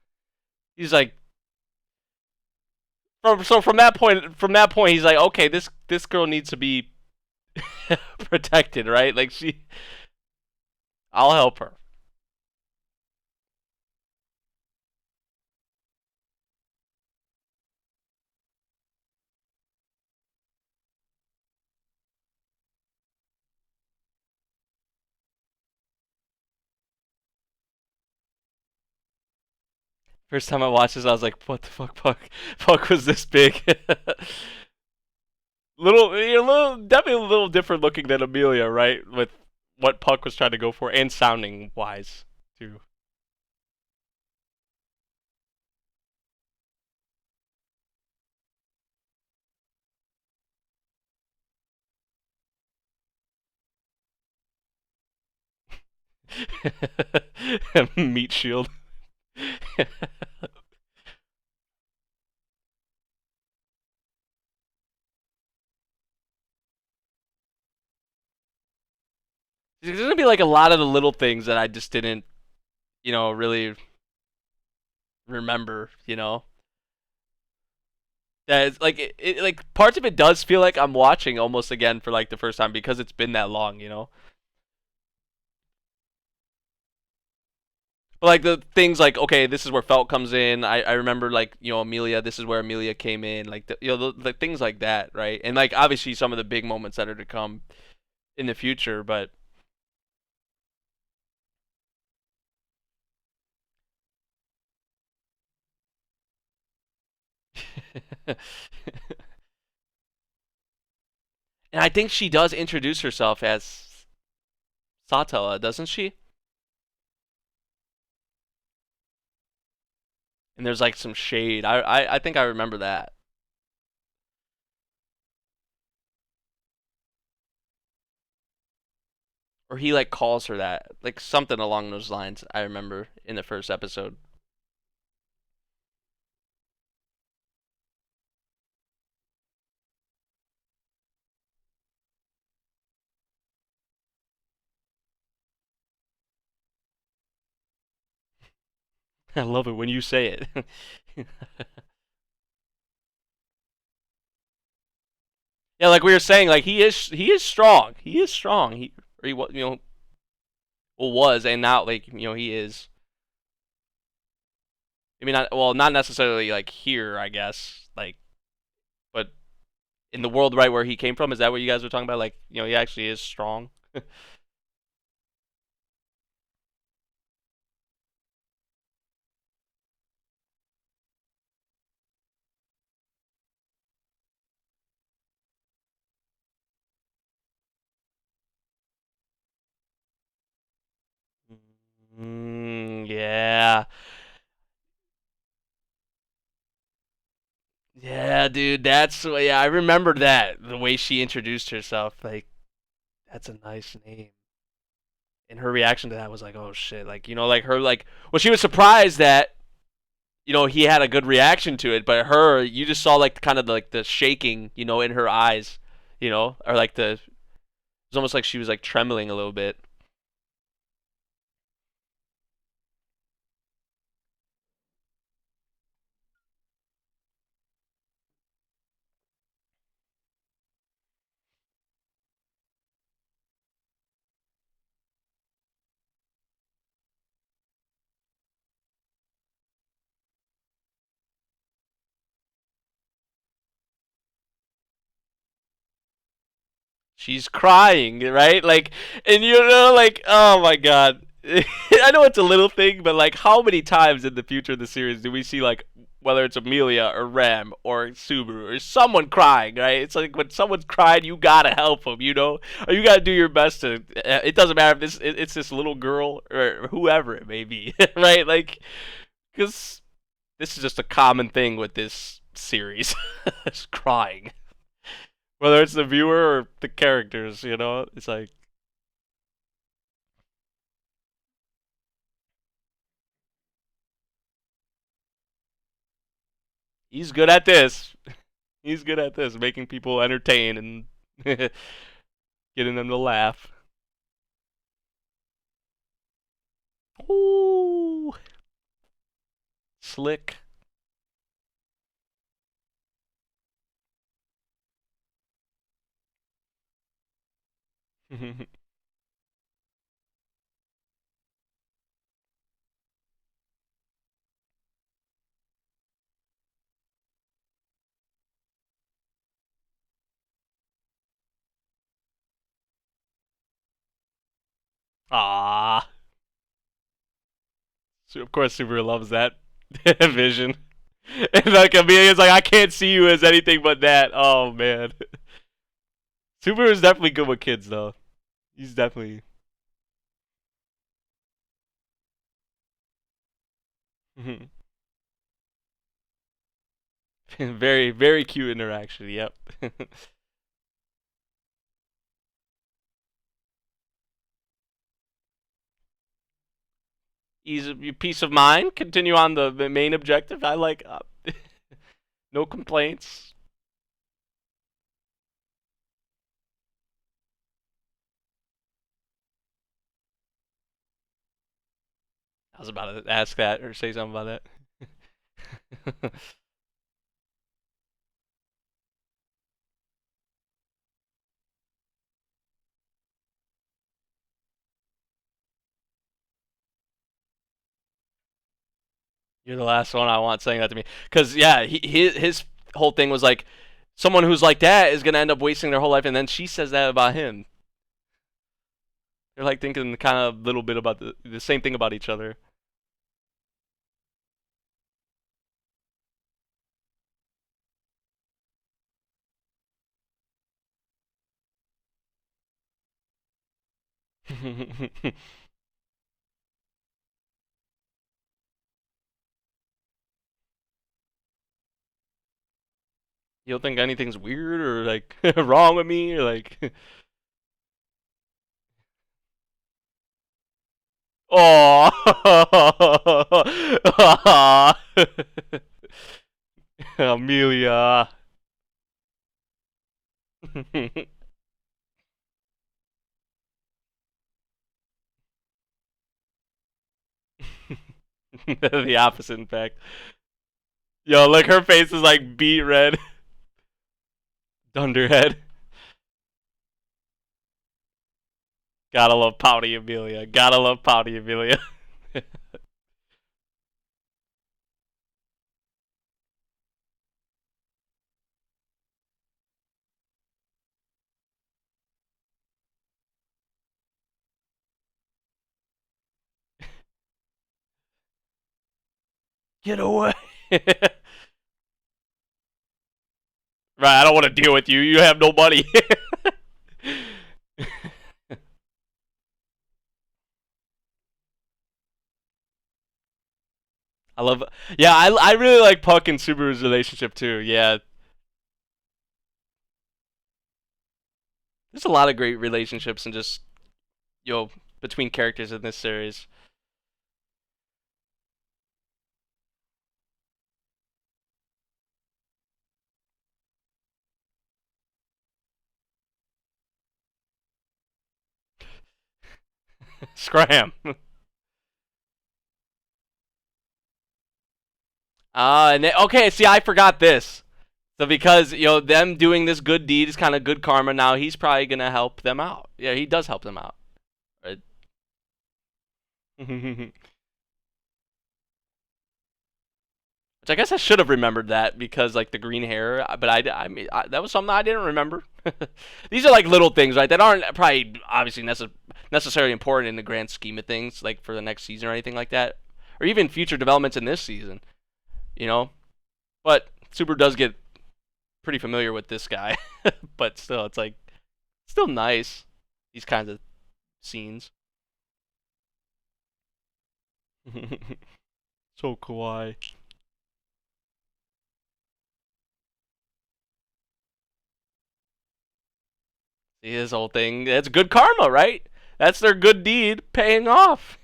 He's like, from that point, he's like, okay, this girl needs to be protected, right? Like I'll help her. First time I watched this, I was like, what the fuck, Puck was this big? Definitely a little different looking than Amelia, right? With what Puck was trying to go for and sounding wise too. Meat shield. There's gonna be like a lot of the little things that I just didn't, really remember. That it's like like parts of it does feel like I'm watching almost again for like the first time because it's been that long. But like the things like okay, this is where Felt comes in. I remember like Amelia. This is where Amelia came in. Like the things like that, right? And like obviously some of the big moments that are to come in the future, but and I think she does introduce herself as Satella, doesn't she? And there's like some shade. I think I remember that. Or he like calls her that, like something along those lines. I remember in the first episode. I love it when you say it. Yeah, like we were saying, like he is strong. He is strong. He or he well, was and now like he is. I mean, not necessarily like here, I guess. Like, but in the world right where he came from, is that what you guys were talking about? Like, he actually is strong. Yeah. Yeah, dude, yeah, I remember that the way she introduced herself. Like, that's a nice name. And her reaction to that was like, "Oh shit!" Like, like her, like, well, she was surprised that he had a good reaction to it, but her, you just saw like kind of like the shaking, in her eyes, or like it was almost like she was like trembling a little bit. She's crying, right? Like, and like, oh my god. I know it's a little thing, but like, how many times in the future of the series do we see like, whether it's Amelia or Ram or Subaru or someone crying, right? It's like when someone's crying, you gotta help them, or you gotta do your best to. It doesn't matter if it's this little girl or whoever it may be, right? Like, because this is just a common thing with this series, it's crying. Whether it's the viewer or the characters, it's like he's good at this. He's good at this, making people entertain and getting them to laugh. Ooh, slick. Ah, so of course Super loves that vision. And like Amelia's like, I can't see you as anything but that. Oh man, Super is definitely good with kids though. He's definitely very very cute interaction. Yep. Ease peace of mind. Continue on the main objective. I like no complaints. I was about to ask that or say something about that. You're the last one I want saying that to me. Because yeah, his whole thing was like, someone who's like that is gonna end up wasting their whole life, and then she says that about him. They're like thinking kind of little bit about the same thing about each other. You don't think anything's weird or like wrong with me or like oh Amelia. The opposite, in fact. Yo, look, her face is like beet red. Dunderhead. Gotta love Pouty Amelia. Gotta love Pouty Amelia. Get away. Right, I don't want to deal with you. You have no money. I love. Yeah, I really like Puck and Subaru's relationship too. Yeah, there's a lot of great relationships and just yo between characters in this series. Scram. Okay, see, I forgot this. So because them doing this good deed is kind of good karma. Now he's probably gonna help them out. Yeah, he does help them out. Right? Which I guess I should have remembered that because like the green hair. But I mean that was something I didn't remember. These are like little things, right? That aren't probably obviously necessarily important in the grand scheme of things, like for the next season or anything like that, or even future developments in this season. You know, but Super does get pretty familiar with this guy, but still, it's like still nice. These kinds of scenes. So kawaii. See his whole thing. That's good karma, right? That's their good deed paying off.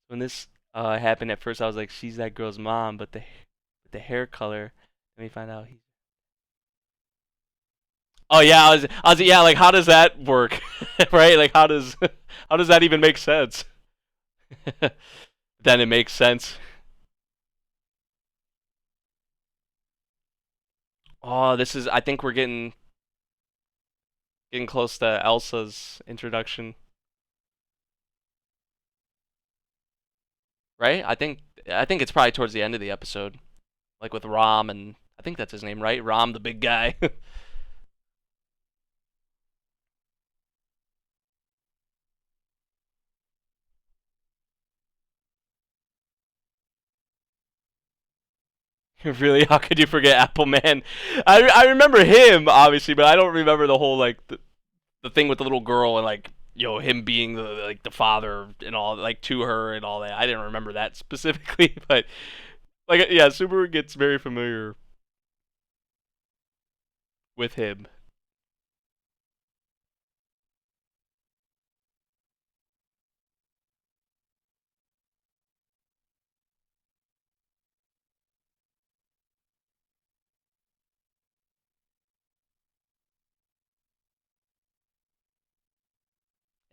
When this happened at first, I was like, she's that girl's mom, but the hair color. Let me find out. Oh yeah, yeah. Like, how does that work, right? Like, how does that even make sense? Then it makes sense. Oh, this is. I think we're getting close to Elsa's introduction, right? I think it's probably towards the end of the episode, like with Rom and I think that's his name, right? Rom, the big guy. Really, how could you forget Apple Man? I remember him obviously, but I don't remember the whole like the thing with the little girl and like him being the father and all like to her and all that. I didn't remember that specifically, but like yeah, Subaru gets very familiar with him.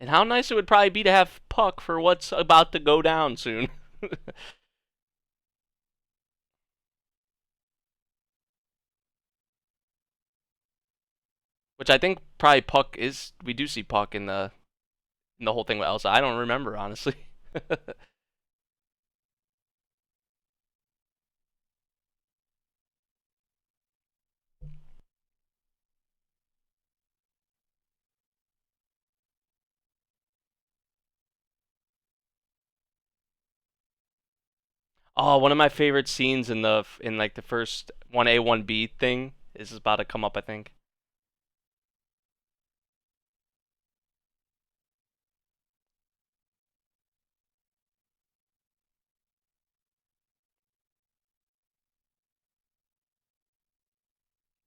And how nice it would probably be to have Puck for what's about to go down soon. Which I think probably Puck is. We do see Puck in the whole thing with Elsa. I don't remember honestly. Oh, one of my favorite scenes in like the first 1A 1B thing is about to come up. I think.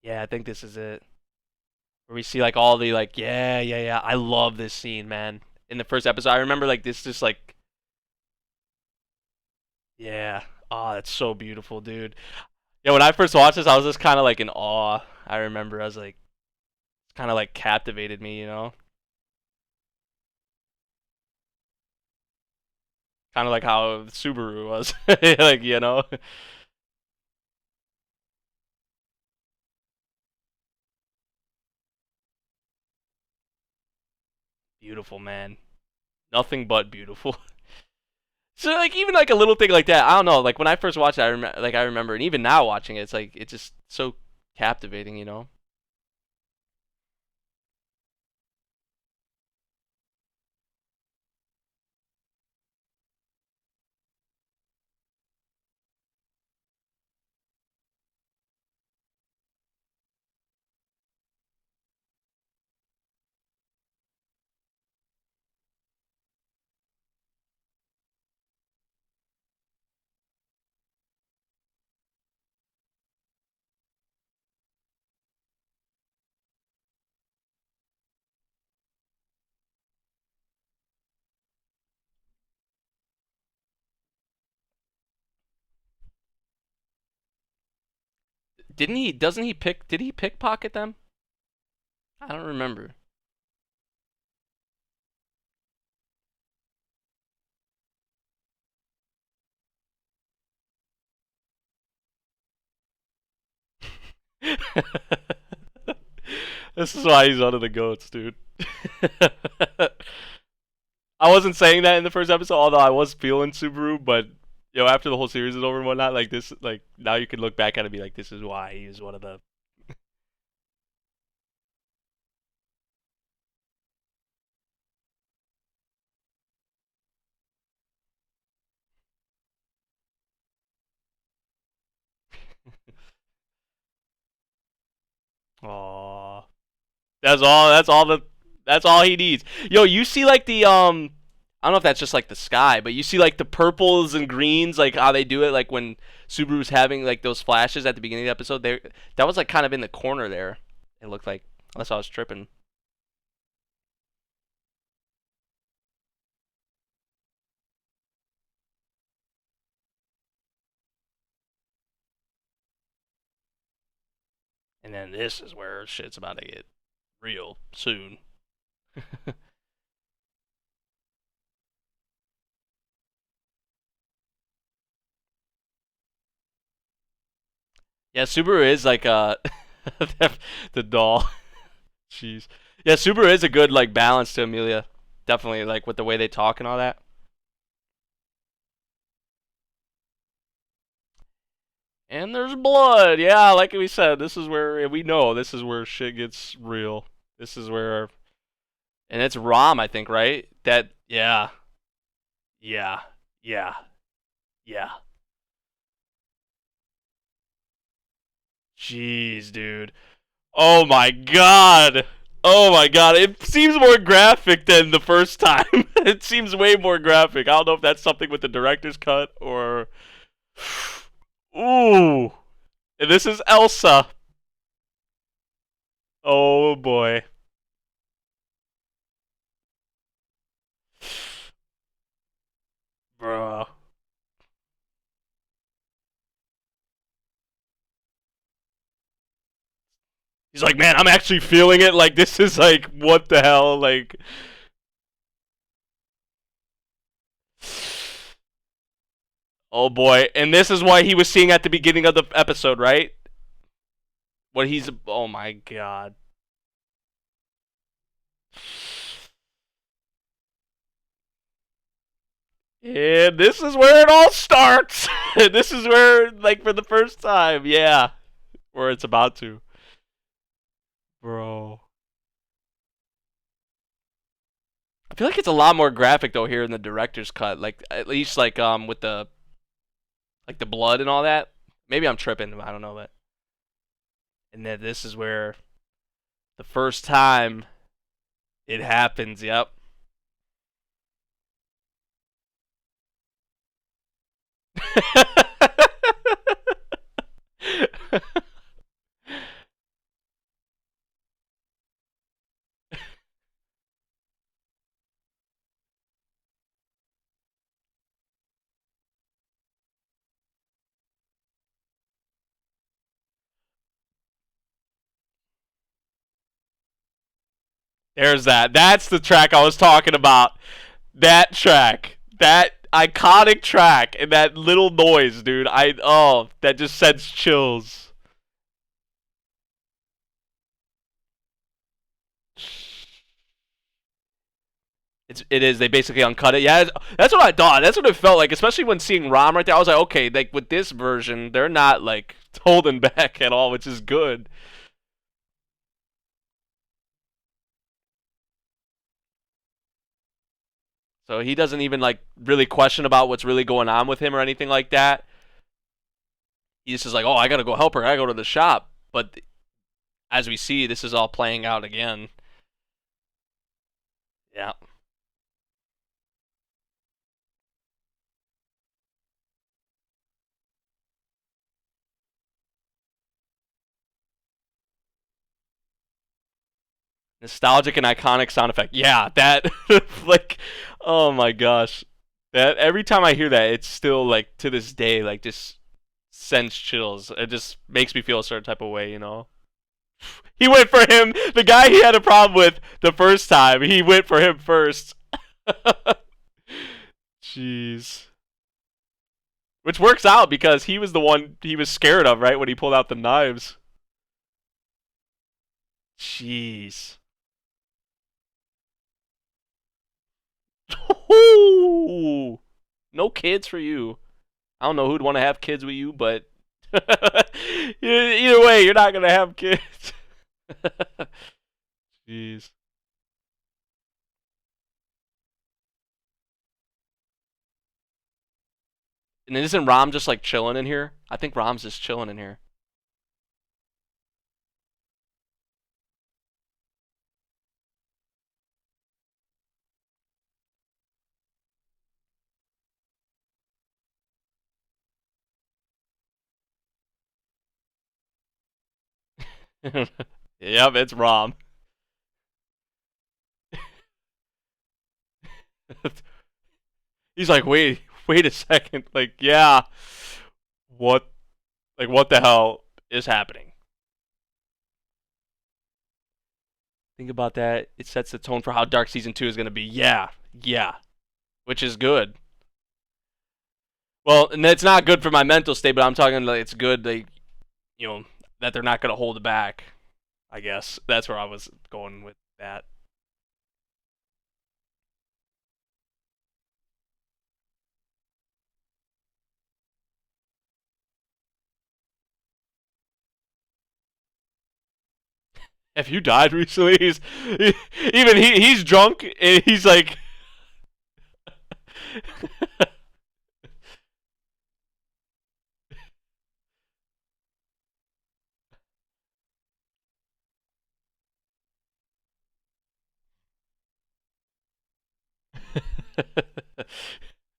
Yeah, I think this is it. Where we see like all the like yeah. I love this scene, man. In the first episode, I remember like this just like yeah. Oh, that's so beautiful, dude. Yeah, when I first watched this, I was just kind of like in awe. I remember I was like kind of like captivated me. Kind of like how Subaru was, like. Beautiful, man. Nothing but beautiful. So like even like a little thing like that, I don't know. Like when I first watched it, I remember, and even now watching it, it's like it's just so captivating, you know. Didn't he? Doesn't he pick? Did he pickpocket them? I don't remember. This is why he's one of the goats, dude. I wasn't saying that in the first episode, although I was feeling Subaru, but after the whole series is over and whatnot, like this, like now you can look back at it and be like, this is why he's one of the. Aww. That's all. That's all the. That's all he needs. Yo, you see like the I don't know if that's just like the sky, but you see like the purples and greens, like how they do it, like when Subaru's having like those flashes at the beginning of the episode. There, that was like kind of in the corner there. It looked like, unless I was tripping. And then this is where shit's about to get real soon. Yeah, Subaru is like the doll. Jeez. Yeah, Subaru is a good like balance to Amelia. Definitely like with the way they talk and all that. And there's blood. Yeah, like we said, this is where we know this is where shit gets real. This is where, and it's Rom, I think, right? That yeah, yeah, yeah, yeah. Jeez, dude. Oh my god. Oh my god. It seems more graphic than the first time. It seems way more graphic. I don't know if that's something with the director's cut or. Ooh. And this is Elsa. Oh boy. Bruh. He's like, man, I'm actually feeling it. Like, this is like, what the hell? Like, oh boy. And this is why he was seeing at the beginning of the episode, right? What he's, oh my god. And this is where it all starts. This is where, like, for the first time, yeah, where it's about to. Bro. I feel like it's a lot more graphic though here in the director's cut. Like at least like with the like the blood and all that. Maybe I'm tripping. I don't know, but and then this is where the first time it happens. Yep. There's that. That's the track I was talking about. That track. That iconic track and that little noise, dude. That just sends chills. It is. They basically uncut it. Yeah, that's what I thought. That's what it felt like, especially when seeing Rom right there. I was like, okay, like with this version, they're not like holding back at all, which is good. So he doesn't even like really question about what's really going on with him or anything like that. He's just like, oh, I gotta go help her. I gotta go to the shop. But as we see, this is all playing out again. Yeah. Nostalgic and iconic sound effect. Yeah, that like, oh my gosh, that every time I hear that, it's still like to this day like just sends chills. It just makes me feel a certain type of way, you know. He went for him. The guy he had a problem with the first time, he went for him first. Jeez. Which works out because he was the one he was scared of, right, when he pulled out the knives. Jeez. No kids for you. I don't know who'd want to have kids with you, but either way, you're not gonna have kids. Jeez. And isn't Rom just like chilling in here? I think Rom's just chilling in here. Yep, it's Rom. He's like, wait a second. Like, yeah, what, like, what the hell is happening? Think about that. It sets the tone for how dark season 2 is gonna be. Yeah, yeah, which is good. Well, and it's not good for my mental state, but I'm talking like it's good. Like, you know, that they're not gonna hold it back. I guess that's where I was going with that. Have you died recently? He's drunk and he's like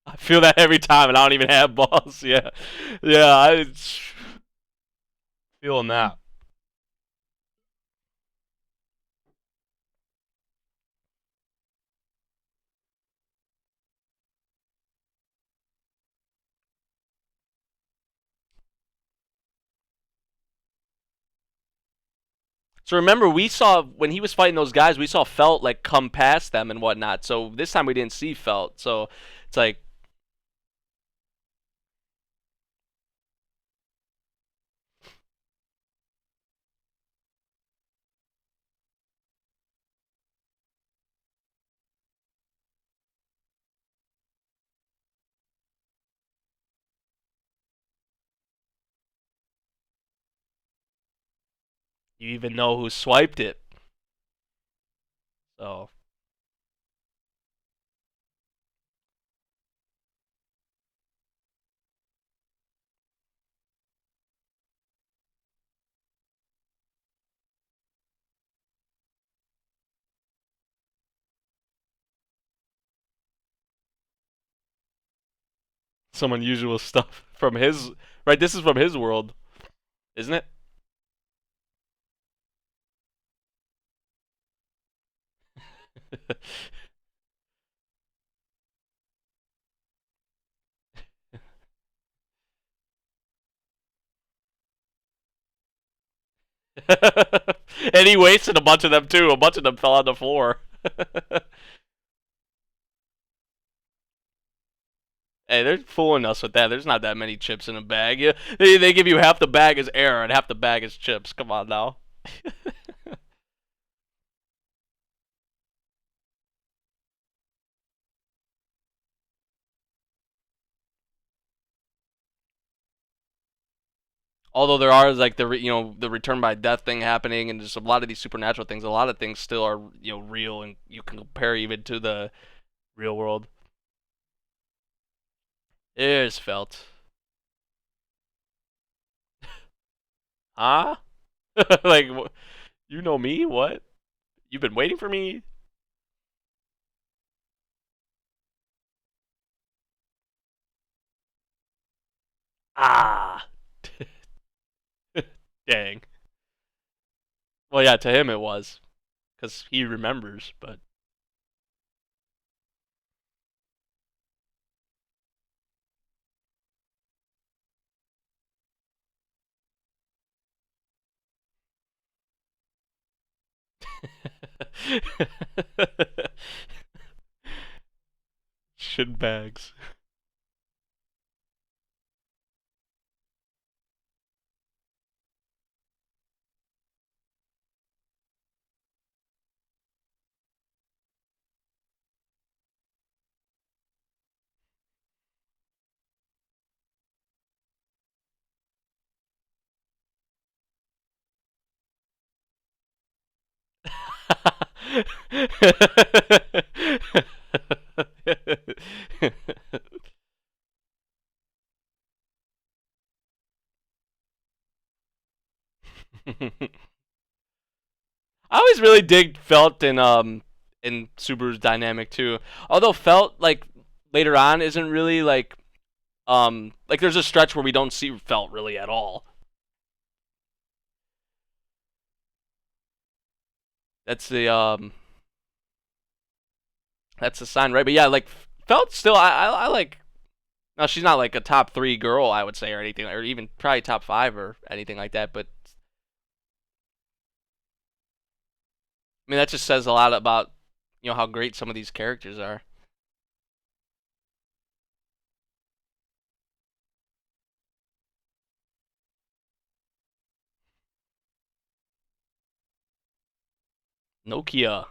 I feel that every time and I don't even have balls. Yeah. Yeah, I feeling that. So remember, we saw when he was fighting those guys, we saw Felt like come past them and whatnot. So this time we didn't see Felt. So it's like you even know who swiped it. So some unusual stuff from his right. This is from his world, isn't it? And he wasted a bunch of them too. A bunch of them fell on the floor. Hey, they're fooling us with that. There's not that many chips in a bag. Yeah, they give you half the bag as air and half the bag as chips. Come on now. although there are like the return by death thing happening and just a lot of these supernatural things, a lot of things still are real and you can compare even to the real world. There's felt. Huh? Like you know me? What? You've been waiting for me? Ah. Dang. Well, yeah, to him it was because he remembers, but shit bags. I always really dig Felt in Subaru's dynamic too. Although Felt like later on isn't really like there's a stretch where we don't see Felt really at all. That's the sign, right? But yeah, like Felt still I like. Now she's not like a top three girl, I would say, or anything, or even probably top five or anything like that. But I mean that just says a lot about how great some of these characters are. Nokia.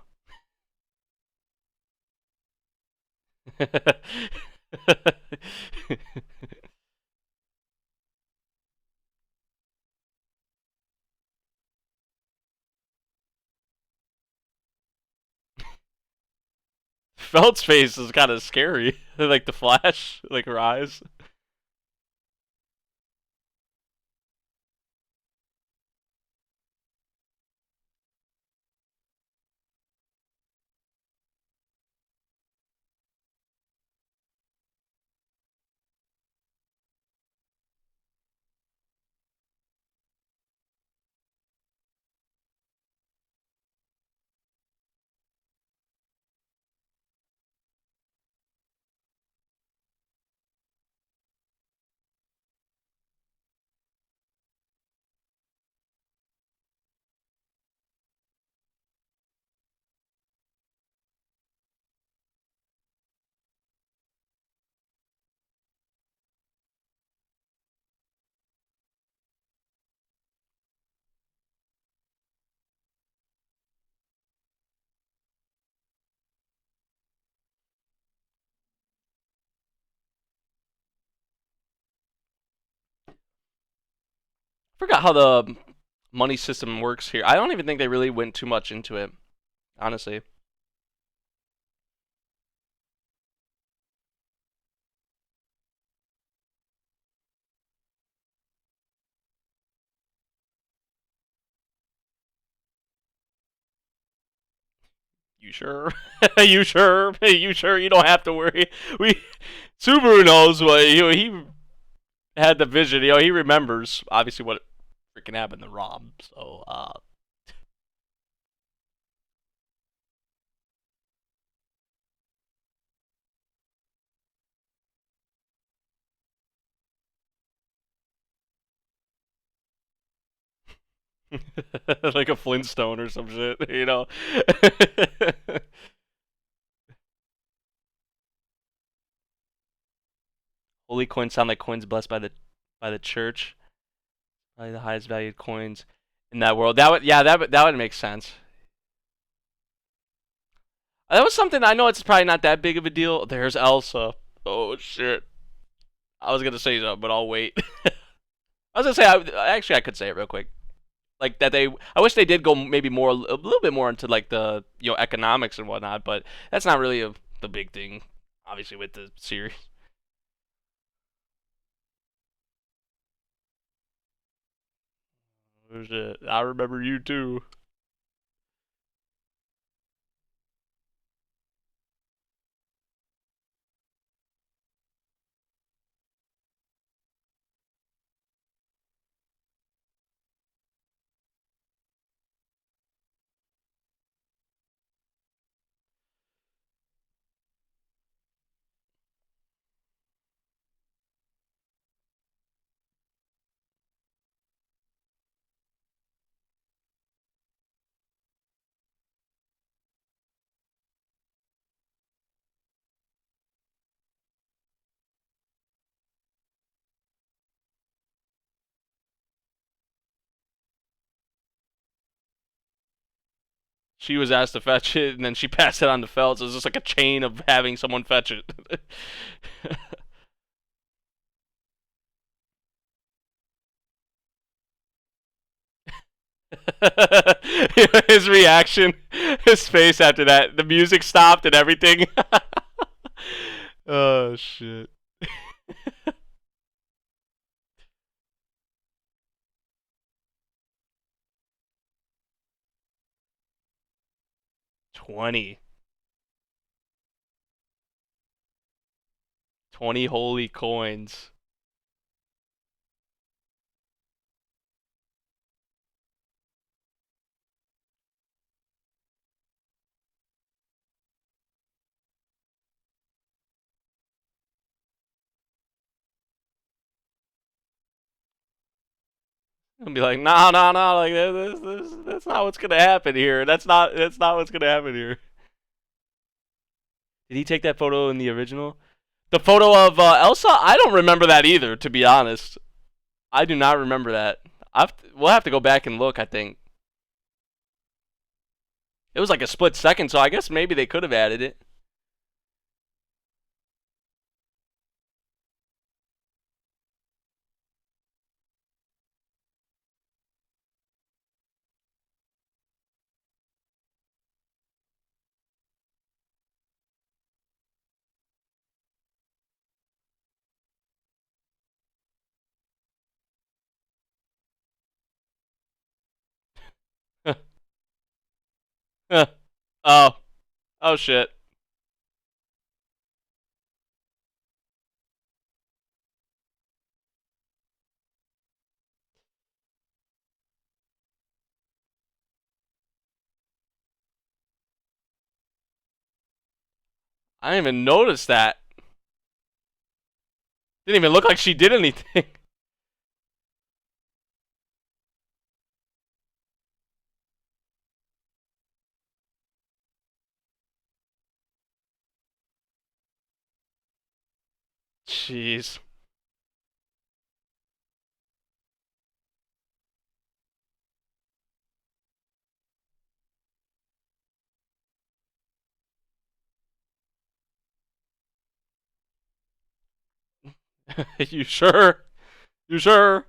Felt's face is kind of scary, like the Flash, like her eyes. Forgot how the money system works here. I don't even think they really went too much into it, honestly. You sure? You sure? You sure? You don't have to worry. We Subaru knows what he had the vision. He remembers obviously what freaking happened to Rob. So like a Flintstone or some shit. Holy coins sound like coins blessed by the church. Probably the highest valued coins in that world. That would make sense. That was something I know it's probably not that big of a deal. There's Elsa. Oh shit. I was gonna say something, but I'll wait. I was gonna say, actually, I could say it real quick. Like that they, I wish they did go maybe more, a little bit more into like the economics and whatnot, but that's not really the big thing, obviously with the series. Oh, shit. I remember you too. She was asked to fetch it, and then she passed it on to Phelps. It was just like a chain of having someone fetch it. His reaction, his face after that, the music stopped and everything. Oh shit. 20. 20 holy coins. And be like, no, no, no, like that's not what's gonna happen here. That's not what's gonna happen here. Did he take that photo in the original? The photo of Elsa? I don't remember that either, to be honest. I do not remember that. We'll have to go back and look, I think. It was like a split second, so I guess maybe they could have added it. Oh. Oh shit. I didn't even notice that. Didn't even look like she did anything. Jeez. You sure? You sure?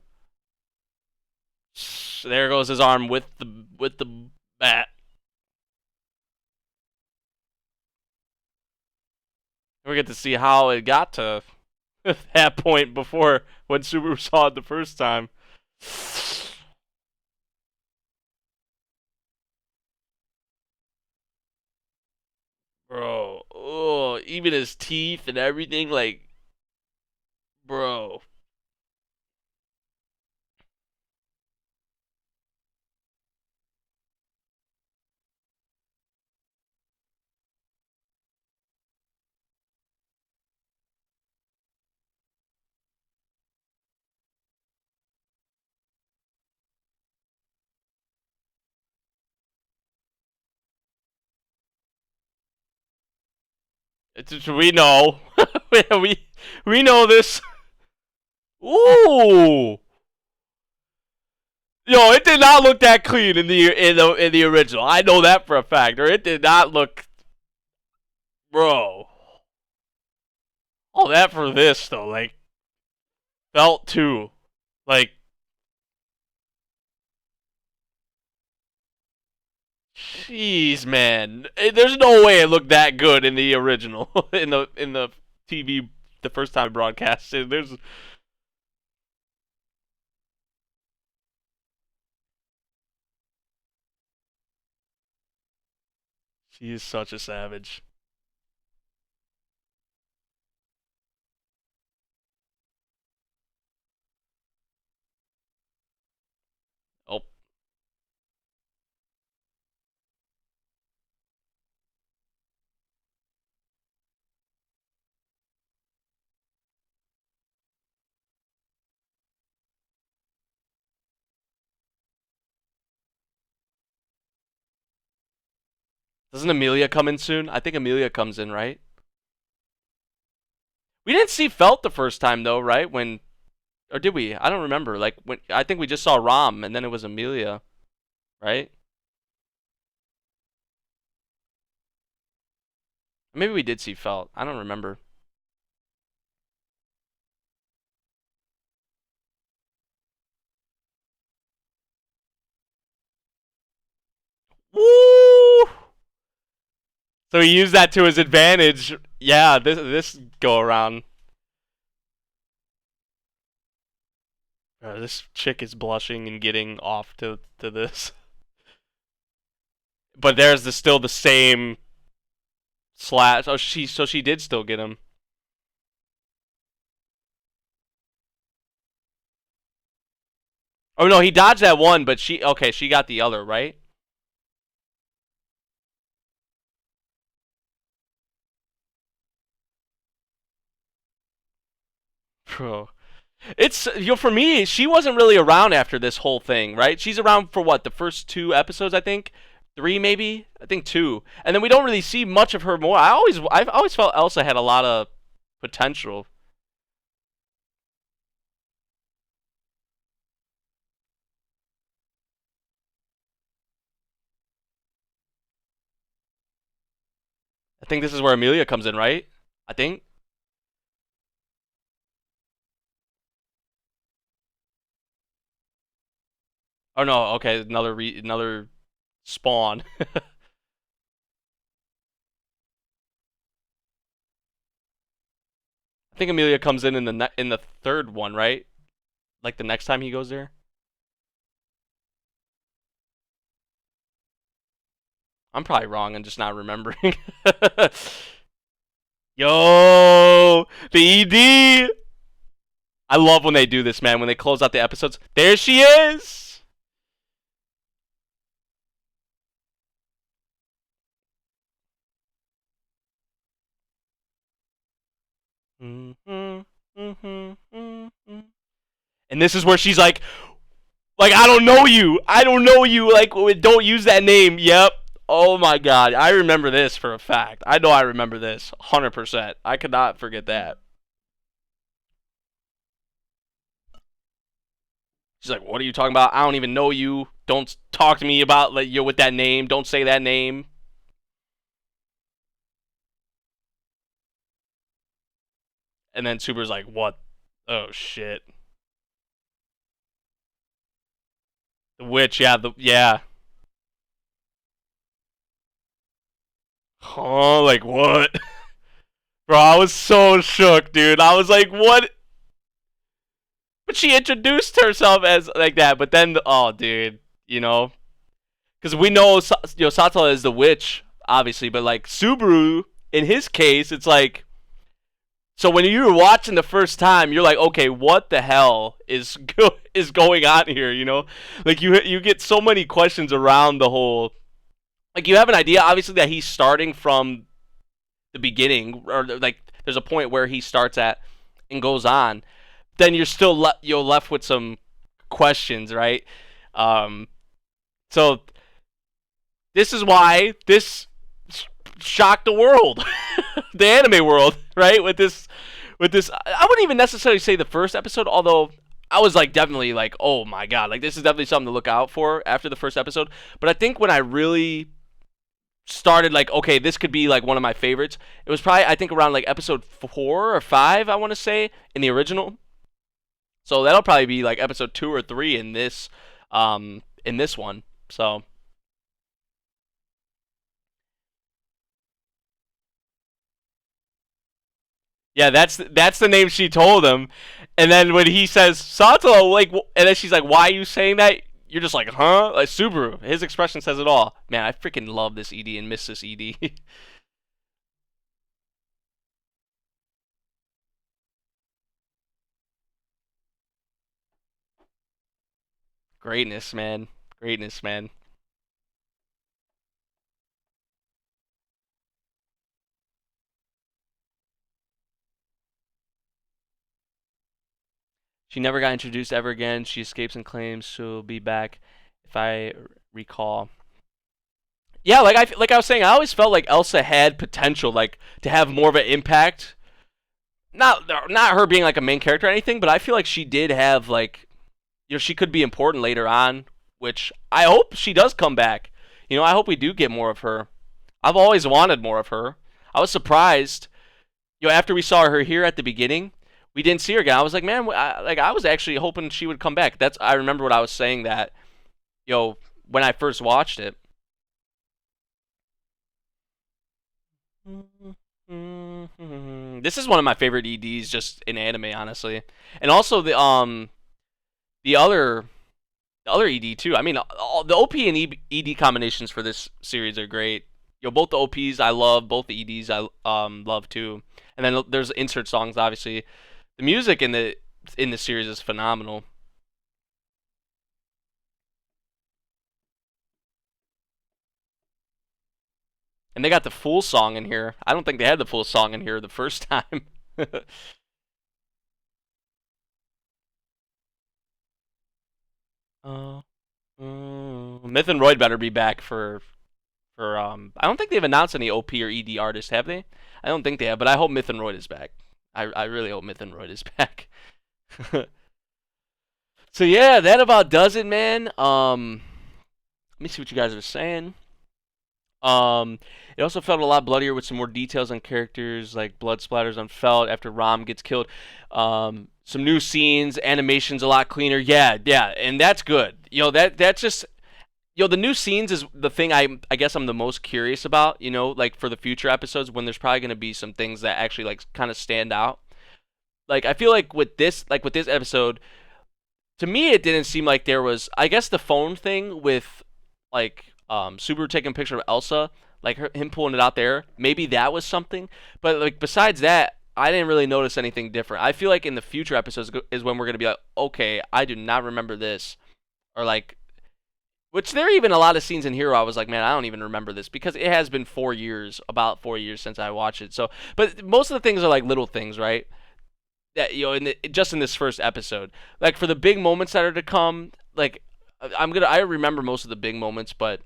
There goes his arm with the bat. We get to see how it got to that point before when Subaru saw it the first time. Bro, oh, even his teeth and everything, like, bro. We know, we we know this. Ooh, yo, it did not look that clean in the original. I know that for a fact. Or it did not look, bro. All that for this though, like felt too, like. Jeez, man. There's no way it looked that good in the original, in the TV the first time broadcasted. There's She is such a savage. Oh, doesn't Amelia come in soon? I think Amelia comes in, right? We didn't see Felt the first time though, right? When or did we? I don't remember. Like when I think we just saw Rom and then it was Amelia, right? Maybe we did see Felt. I don't remember. Woo! So he used that to his advantage. Yeah, this go around. This chick is blushing and getting off to this. But there's still the same slash. Oh, she did still get him. Oh no, he dodged that one, but she got the other, right? Bro. It's for me, she wasn't really around after this whole thing, right? She's around for what, the first two episodes, I think? Three maybe? I think two. And then we don't really see much of her more. I've always felt Elsa had a lot of potential. I think this is where Amelia comes in, right? I think. Oh no, okay, another spawn. I think Amelia comes in in the third one, right? Like the next time he goes there. I'm probably wrong and just not remembering. Yo, the ED. I love when they do this, man. When they close out the episodes, there she is. Mm-hmm, mm-hmm, mm-hmm. And this is where she's like I don't know you. I don't know you. Like don't use that name. Yep. Oh my god, I remember this for a fact. I know I remember this 100%. I could not forget that. She's like, "What are you talking about? I don't even know you. Don't talk to me about like you're with that name. Don't say that name." And then Super's like, "What? Oh shit." The witch, yeah, yeah. Oh, like what? Bro, I was so shook, dude. I was like, "What?" But she introduced herself as like that. But then, oh, dude, you know, because we know, Satala is the witch, obviously. But like Subaru, in his case, it's like. So when you were watching the first time, you're like, okay, what the hell is going on here? You know, like you get so many questions around the whole. Like you have an idea, obviously, that he's starting from the beginning, or like there's a point where he starts at and goes on. Then you're left with some questions, right? Um, so this is why this shocked the world, the anime world, right? With this, I wouldn't even necessarily say the first episode, although I was like definitely like, oh my god, like this is definitely something to look out for after the first episode. But I think when I really started like, okay, this could be like one of my favorites, it was probably I think around like episode 4 or 5, I want to say, in the original. So that'll probably be like episode 2 or 3 in this one. So Yeah, that's the name she told him. And then when he says Sato, like, and then she's like, "Why are you saying that?" You're just like, "Huh?" Like Subaru. His expression says it all. Man, I freaking love this ED and miss this ED. Greatness, man. Greatness, man. She never got introduced ever again. She escapes and claims she'll be back, if I recall. Yeah, like I was saying, I always felt like Elsa had potential, like to have more of an impact. Not her being like a main character or anything, but I feel like she did have like she could be important later on, which I hope she does come back. I hope we do get more of her. I've always wanted more of her. I was surprised, after we saw her here at the beginning, we didn't see her again. I was like, man, I was actually hoping she would come back. I remember what I was saying that, when I first watched it. This is one of my favorite EDs just in anime, honestly, and also the other the other ED too. I mean, all the OP and ED combinations for this series are great. Both the OPs I love, both the EDs I love too, and then there's insert songs. Obviously, the music in the series is phenomenal, and they got the full song in here. I don't think they had the full song in here the first time. uh, Myth and Royd better be back for. I don't think they've announced any OP or ED artists, have they? I don't think they have, but I hope Myth and Royd is back. I really hope Myth and Royd is back. So yeah, that about does it, man. Let me see what you guys are saying. Um, it also felt a lot bloodier with some more details on characters, like blood splatters on Felt after Rom gets killed. Some new scenes, animations a lot cleaner. Yeah, yeah, and that's good. That's just the new scenes is the thing I guess I'm the most curious about. Like for the future episodes when there's probably gonna be some things that actually like kind of stand out. Like I feel like with this episode, to me it didn't seem like there was. I guess the phone thing with like Subaru taking a picture of Elsa, like him pulling it out there, maybe that was something. But like besides that, I didn't really notice anything different. I feel like in the future episodes is when we're gonna be like, okay, I do not remember this, or like, which there are even a lot of scenes in here where I was like, man, I don't even remember this because it has been 4 years, about 4 years since I watched it. So, but most of the things are like little things, right? That just in this first episode, like for the big moments that are to come, like I remember most of the big moments, but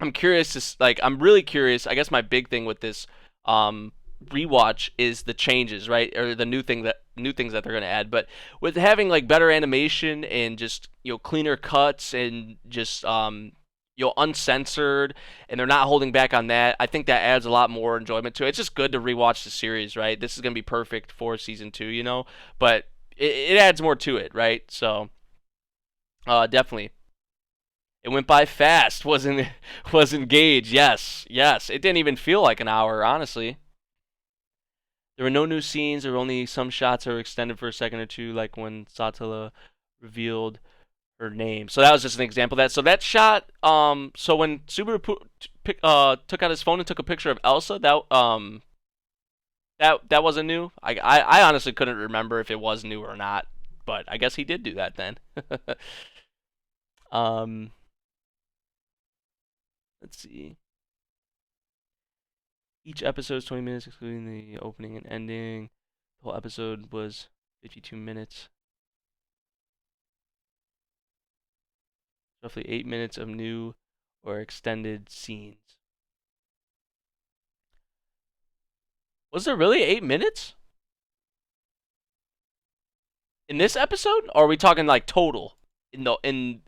I'm curious I'm really curious. I guess my big thing with this um rewatch is the changes, right? Or the new things that they're going to add. But with having like better animation and just, cleaner cuts and just uncensored, and they're not holding back on that. I think that adds a lot more enjoyment to it. It's just good to rewatch the series, right? This is going to be perfect for season 2, but it adds more to it, right? So, definitely. It went by fast. Was engaged. Yes, yes. It didn't even feel like an hour, honestly. There were no new scenes. There were only some shots that were extended for a second or two, like when Satala revealed her name. So that was just an example of that. So that shot. So when Subaru took out his phone and took a picture of Elsa, that wasn't new. I honestly couldn't remember if it was new or not, but I guess he did do that then. um, let's see. Each episode is 20 minutes, excluding the opening and ending. The whole episode was 52 minutes. Roughly 8 minutes of new or extended scenes. Was there really 8 minutes in this episode? Or are we talking like total? In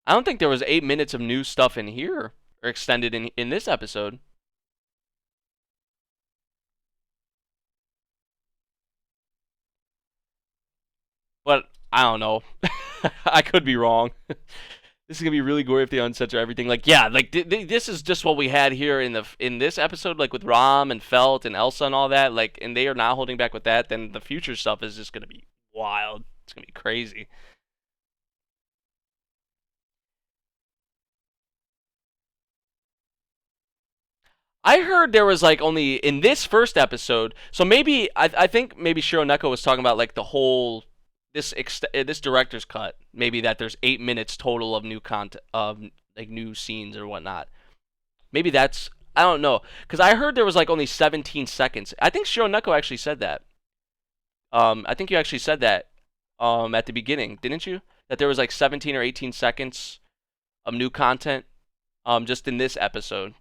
I don't think there was 8 minutes of new stuff in here or extended in this episode. But I don't know. I could be wrong. This is gonna be really gory if they uncensor everything. Like, yeah, like this is just what we had here in this episode, like with Rom and Felt and Elsa and all that. Like, and they are not holding back with that. Then the future stuff is just gonna be wild. It's gonna be crazy. I heard there was like only in this first episode, so maybe I think maybe Shiro Neko was talking about like the whole this director's cut. Maybe that there's 8 minutes total of new content of like new scenes or whatnot. Maybe that's I don't know because I heard there was like only 17 seconds. I think Shiro Neko actually said that. I think you actually said that at the beginning, didn't you? That there was like 17 or 18 seconds of new content just in this episode.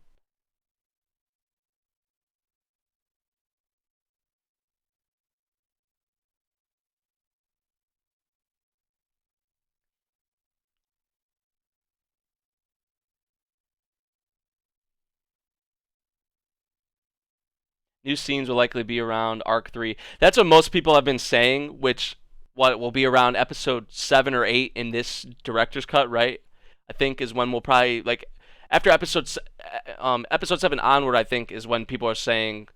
New scenes will likely be around Arc 3. That's what most people have been saying, which what will be around episode 7 or 8 in this director's cut, right? I think is when we'll probably like after episode 7 onward, I think is when people are saying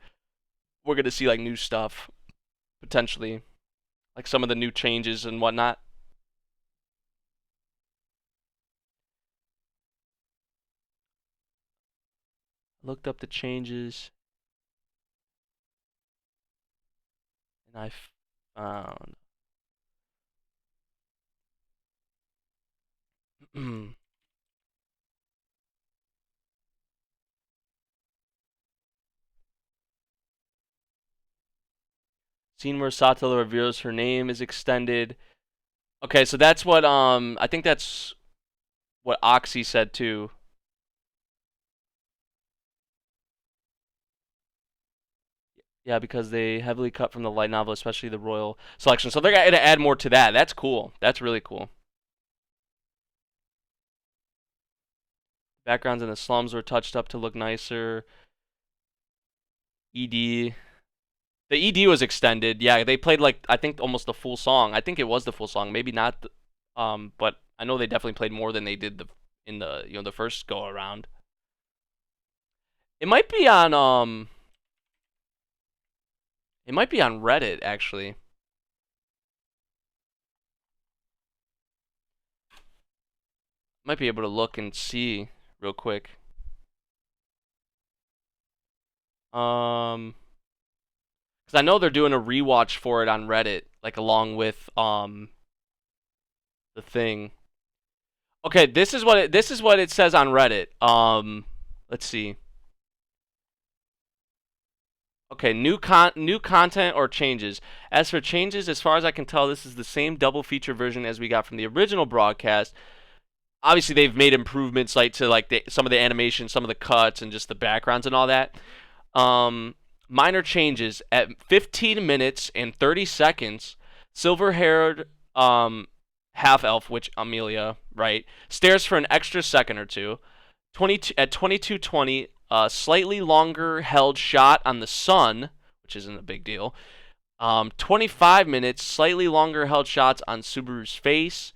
we're going to see like new stuff potentially, like some of the new changes and whatnot. Looked up the changes and I found scene where Satala reveals her name is extended. Okay, so that's what I think that's what Oxy said too. Yeah, because they heavily cut from the light novel, especially the royal selection. So they're going to add more to that. That's cool. That's really cool. Backgrounds in the slums were touched up to look nicer. ED. The ED was extended. Yeah, they played like I think almost the full song. I think it was the full song. Maybe not. But I know they definitely played more than they did in the the first go around. It might be on It might be on Reddit actually. Might be able to look and see real quick. Because I know they're doing a rewatch for it on Reddit, like along with the thing. Okay, this is what it says on Reddit. Let's see. Okay, new content or changes. As for changes, as far as I can tell, this is the same double feature version as we got from the original broadcast. Obviously, they've made improvements like to like some of the animation, some of the cuts, and just the backgrounds and all that. Um, Minor changes at 15 minutes and 30 seconds. Silver-haired half elf, which Amelia, right, stares for an extra second or two. 22 at 22:20, a slightly longer held shot on the sun, which isn't a big deal. 25 minutes, slightly longer held shots on Subaru's face.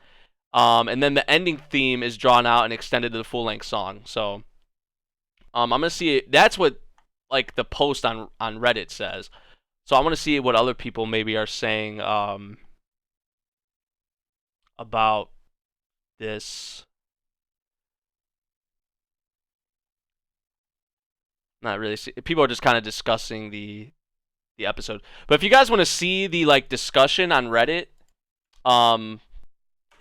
And then the ending theme is drawn out and extended to the full length song. So I'm gonna see it. That's what like the post on Reddit says. So I want to see what other people maybe are saying about this. Not really. People are just kind of discussing the episode. But if you guys want to see the like discussion on Reddit, um,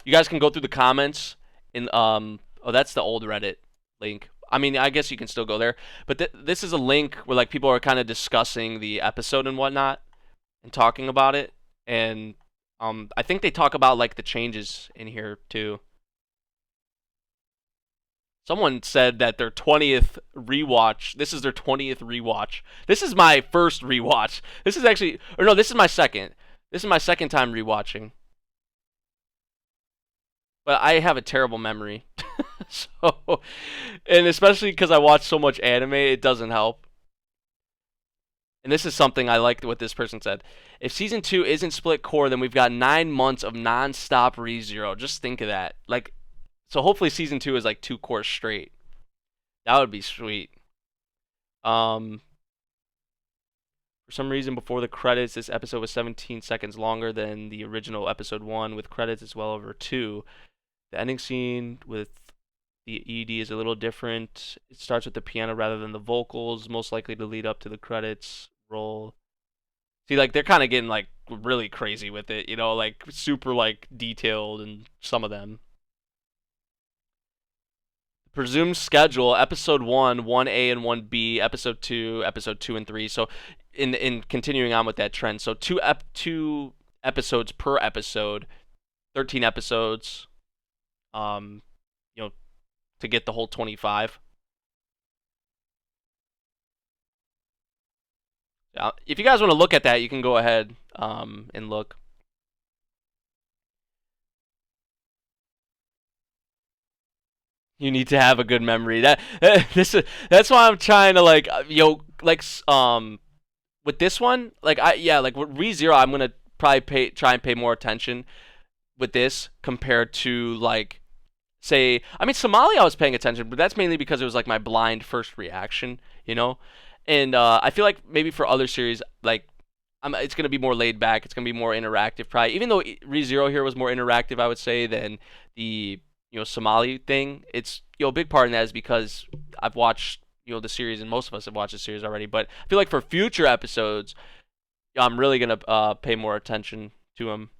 you guys can go through the comments in oh that's the old Reddit link. I mean, I guess you can still go there, but this is a link where like people are kind of discussing the episode and whatnot and talking about it, and I think they talk about like the changes in here too. Someone said that their 20th rewatch. This is their 20th rewatch. This is my first rewatch. This is actually, or no, this is my second. This is my second time rewatching. But I have a terrible memory. So, and especially because I watch so much anime, it doesn't help. And this is something I liked what this person said. If season 2 isn't split core, then we've got 9 months of non-stop ReZero. Just think of that. Like, So hopefully season 2 is like 2 course straight. That would be sweet. Um, for some reason, before the credits, this episode was 17 seconds longer than the original episode 1. With credits, it's well over 2. The ending scene with the ED is a little different. It starts with the piano rather than the vocals, most likely to lead up to the credits roll. See, like they're kind of getting like really crazy with it, like super like detailed in some of them. Presumed schedule: episode 1, 1A and 1B, episode 2, episode 2 and 3. So in continuing on with that trend, so two episodes per episode, 13 episodes, um, you know, to get the whole 25. If you guys want to look at that, you can go ahead and look. You need to have a good memory. That's why I'm trying to like with this one, like with ReZero, I'm gonna probably try and pay more attention with this compared to like say, I mean, Somali I was paying attention, but that's mainly because it was like my blind first reaction, you know. And I feel like maybe for other series, like it's gonna be more laid back. It's gonna be more interactive, probably. Even though ReZero here was more interactive, I would say than the Somali thing. It's a big part in that is because I've watched the series, and most of us have watched the series already. But I feel like for future episodes, I'm really gonna pay more attention to them.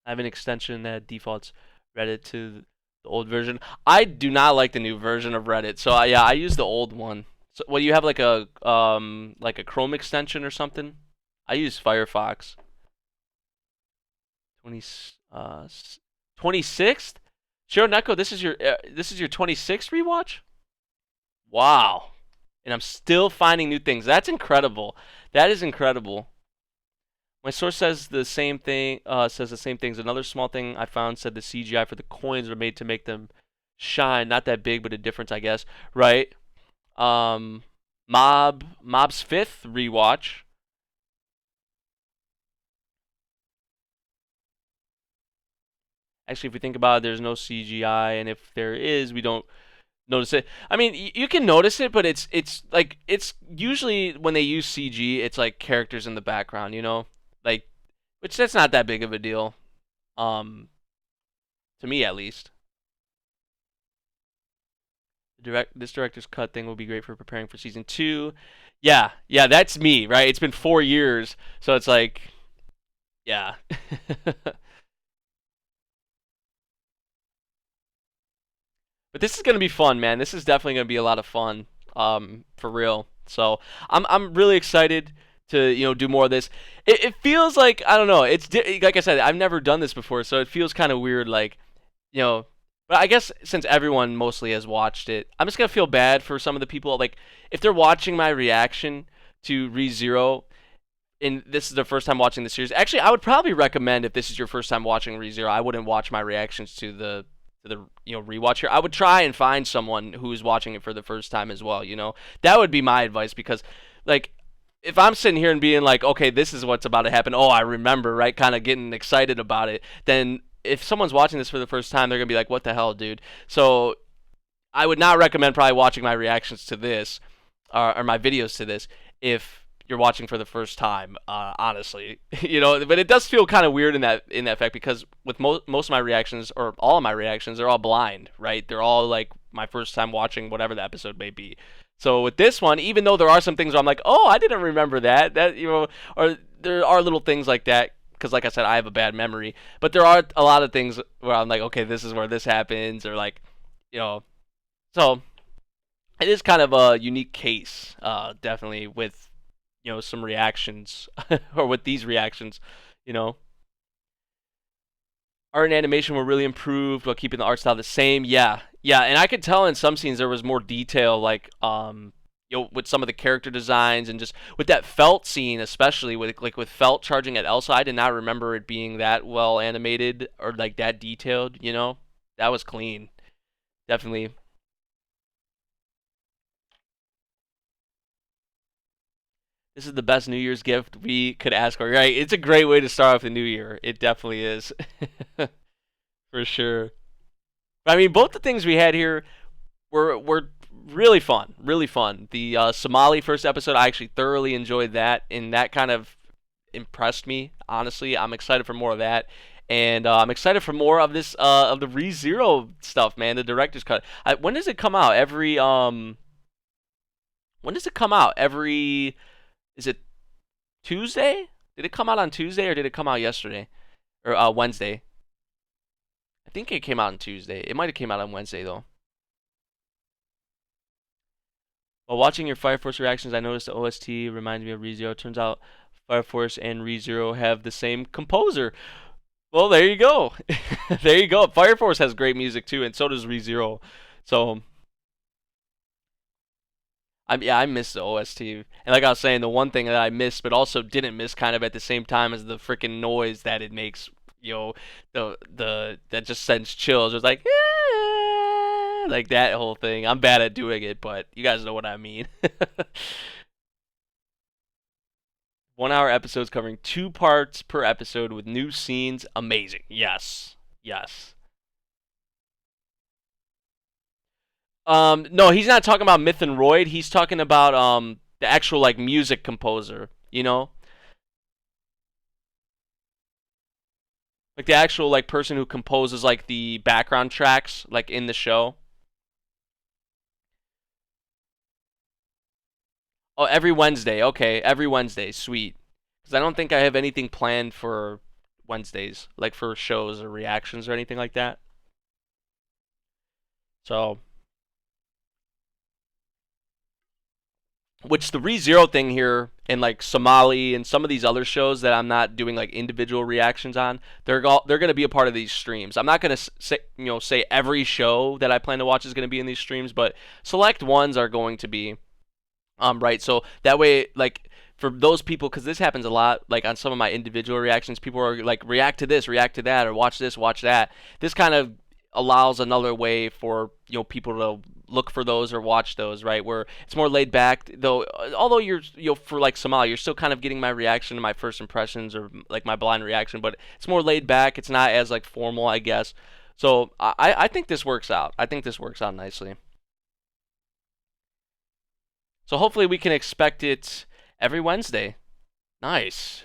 I have an extension that defaults Reddit to the old version. I do not like the new version of Reddit, so yeah, I use the old one. So, what do you have like a Chrome extension or something? I use Firefox. 20 26th? Shiro Neko, this is your 26th rewatch? Wow. And I'm still finding new things. That's incredible. That is incredible. My source says the same thing. Says the same things. Another small thing I found said the CGI for the coins were made to make them shine. Not that big, but a difference, I guess. Right. Um, Mob's fifth rewatch. Actually, if we think about it, there's no CGI, and if there is, we don't notice it. I mean, you can notice it, but it's usually when they use CG, it's like characters in the background, like which that's not that big of a deal, um, to me at least. This director's cut thing will be great for preparing for season 2. Yeah, yeah, that's me, right? It's been 4 years, so it's like, yeah. But this is gonna be fun, man. This is definitely gonna be a lot of fun, for real. So I'm really excited to do more of this. It feels like I don't know. Like I said, I've never done this before, so it feels kind of weird, like you know. But I guess since everyone mostly has watched it, I'm just gonna feel bad for some of the people. Like if they're watching my reaction to ReZero, and this is their first time watching the series. Actually, I would probably recommend if this is your first time watching ReZero, I wouldn't watch my reactions to the rewatch here. I would try and find someone who's watching it for the first time as well. That would be my advice because, like, if I'm sitting here and being like, okay, this is what's about to happen. Oh, I remember, right? Kind of getting excited about it. Then if someone's watching this for the first time, they're gonna be like, what the hell, dude? So I would not recommend probably watching my reactions to this or my videos to this if you're watching for the first time. Honestly, but it does feel kind of weird in that fact because with most of my reactions or all of my reactions, they're all blind, right? They're all like my first time watching whatever the episode may be. So with this one, even though there are some things where I'm like, oh, I didn't remember that, or there are little things like that because like I said, I have a bad memory. But there are a lot of things where I'm like, okay, this is where this happens, or like, you know, so it is kind of a unique case, definitely with some reactions or with these reactions, you know. Art and animation were really improved while keeping the art style the same. Yeah, yeah, and I could tell in some scenes there was more detail, like with some of the character designs and just with that Felt scene, especially with Felt charging at Elsa. I did not remember it being that well animated or like that detailed. That was clean, definitely. This is the best New Year's gift we could ask for. Right? It's a great way to start off the new year. It definitely is, for sure. I mean, both the things we had here were really fun, really fun. The Somali first episode, I actually thoroughly enjoyed that, and that kind of impressed me. Honestly, I'm excited for more of that, and I'm excited for more of this of the ReZero stuff, man. The director's cut. When does it come out? When does it come out? Is it Tuesday? Did it come out on Tuesday or did it come out yesterday or Wednesday? I think it came out on Tuesday. It might have came out on Wednesday though. While watching your Fire Force reactions, I noticed the OST reminds me of ReZero. Turns out Fire Force and ReZero have the same composer. Well, there you go. There you go. Fire Force has great music too, and so does ReZero. So, I miss the OST. And like I was saying, the one thing that I missed, but also didn't miss kind of at the same time, is the freaking noise that it makes. The that just sends chills. It's like, like that whole thing. I'm bad at doing it, but you guys know what I mean. 1 hour episodes covering 2 parts per episode with new scenes. Amazing. Yes. Yes. No, he's not talking about Myth and Royd. He's talking about the actual like music composer. Like the actual like person who composes like the background tracks like in the show. Oh, every Wednesday. Okay, every Wednesday. Sweet. Because I don't think I have anything planned for Wednesdays, like for shows or reactions or anything like that. So, which the ReZero thing here and like Somali and some of these other shows that I'm not doing like individual reactions on, they're going to be a part of these streams. I'm not going to say every show that I plan to watch is going to be in these streams, but select ones are going to be. Right. So that way, like for those people, because this happens a lot, like on some of my individual reactions, people are like, react to this, react to that, or watch this, watch that. This kind of allows another way for people to look for those or watch those, right? Where it's more laid back, though. Although you're for like Somali, you're still kind of getting my reaction to my first impressions or like my blind reaction, but it's more laid back. It's not as like formal, I guess. So I think this works out. I think this works out nicely. So hopefully we can expect it every Wednesday. Nice.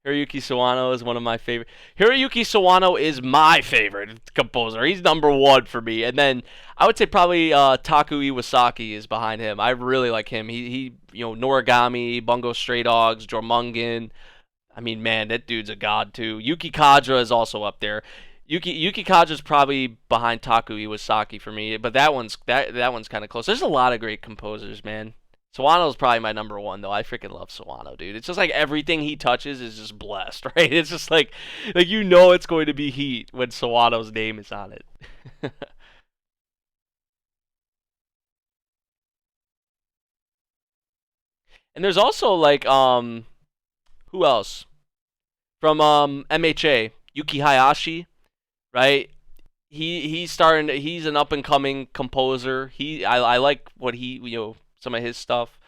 Hiroyuki Sawano is one of my favorite. Hiroyuki Sawano is my favorite composer. He's number one for me. And then I would say probably Taku Iwasaki is behind him. I really like him. He Noragami, Bungo Stray Dogs, Jormungand. I mean, man, that dude's a god too. Yuki Kadra is also up there. Yuki Kaja's probably behind Taku Iwasaki for me, but that one's kind of close. There's a lot of great composers, man. Sawano's probably my number one though. I freaking love Sawano, dude. It's just like everything he touches is just blessed, right? It's just like it's going to be heat when Sawano's name is on it. And there's also like who else from MHA? Yuki Hayashi, right? He's an up and coming composer. I like what some of his stuff.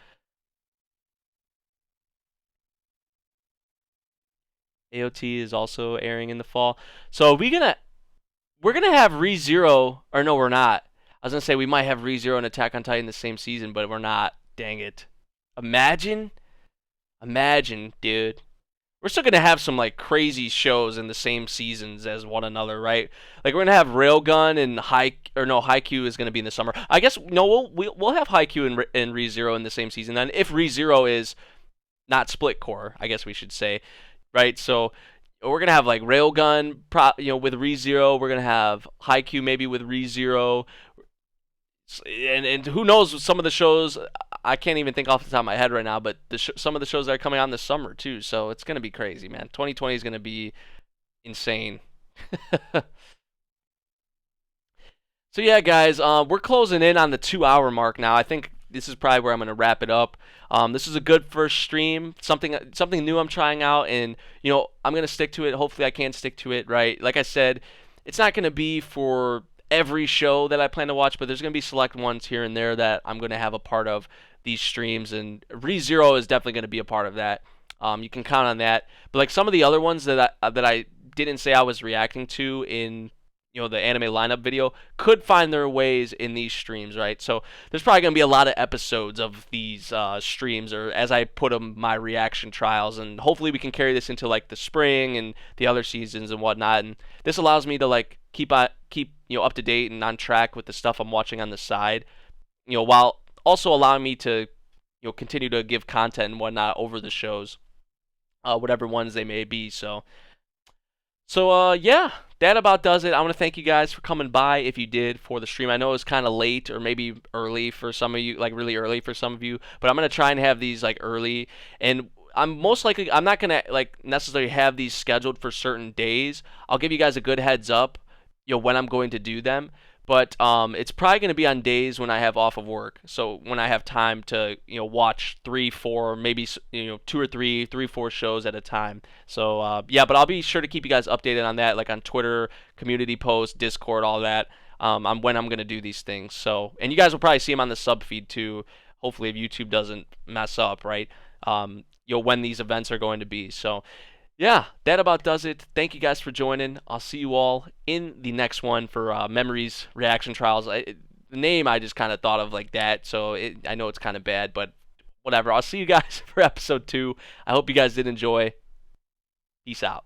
AOT is also airing in the fall. So we're gonna have ReZero, or no, we're not. I was gonna say we might have ReZero and Attack on Titan the same season, but we're not. Dang it! Imagine, imagine, dude. We're still gonna have some like crazy shows in the same seasons as one another, right? Like we're gonna have Railgun and Haikyuu is gonna be in the summer. I guess no, we'll have Haikyuu and ReZero in the same season. Then if ReZero is not split core, I guess we should say, right? So we're gonna have like Railgun, with ReZero. We're gonna have Haikyuu maybe with ReZero, and who knows, some of the shows I can't even think off the top of my head right now, but some of the shows that are coming on this summer too. So it's gonna be crazy, man. 2020 is gonna be insane. So yeah, guys, we're closing in on the 2 hour mark now. I think this is probably where I'm gonna wrap it up. This is a good first stream, something new I'm trying out, and I'm gonna stick to it. Hopefully, I can stick to it. Right, like I said, it's not gonna be for every show that I plan to watch, but there's gonna be select ones here and there that I'm gonna have a part of these streams, and ReZero is definitely going to be a part of that. You can count on that. But like some of the other ones that I didn't say I was reacting to in the anime lineup video could find their ways in these streams, right? So there's probably going to be a lot of episodes of these streams, or as I put them, my reaction trials, and hopefully we can carry this into like the spring and the other seasons and whatnot. And this allows me to like keep up to date and on track with the stuff I'm watching on the side, while also allowing me to continue to give content and whatnot over the shows, whatever ones they may be. So yeah, that about does it. I want to thank you guys for coming by if you did for the stream. I know it was kind of late or maybe early for some of you, like really early for some of you, but I'm going to try and have these like early, and I'm not going to like necessarily have these scheduled for certain days. I'll give you guys a good heads up, when I'm going to do them. But it's probably going to be on days when I have off of work. So when I have time to, watch 3, 4, maybe, 2 or 3, 3, 4 shows at a time. So yeah, but I'll be sure to keep you guys updated on that, like on Twitter, community posts, Discord, all that. On when I'm going to do these things. So, and you guys will probably see them on the sub feed too. Hopefully, if YouTube doesn't mess up, right? When these events are going to be. So. Yeah, that about does it. Thank you guys for joining. I'll see you all in the next one for Memories Reaction Trials. The name I just kind of thought of like that, so I know it's kind of bad, but whatever. I'll see you guys for episode 2. I hope you guys did enjoy. Peace out.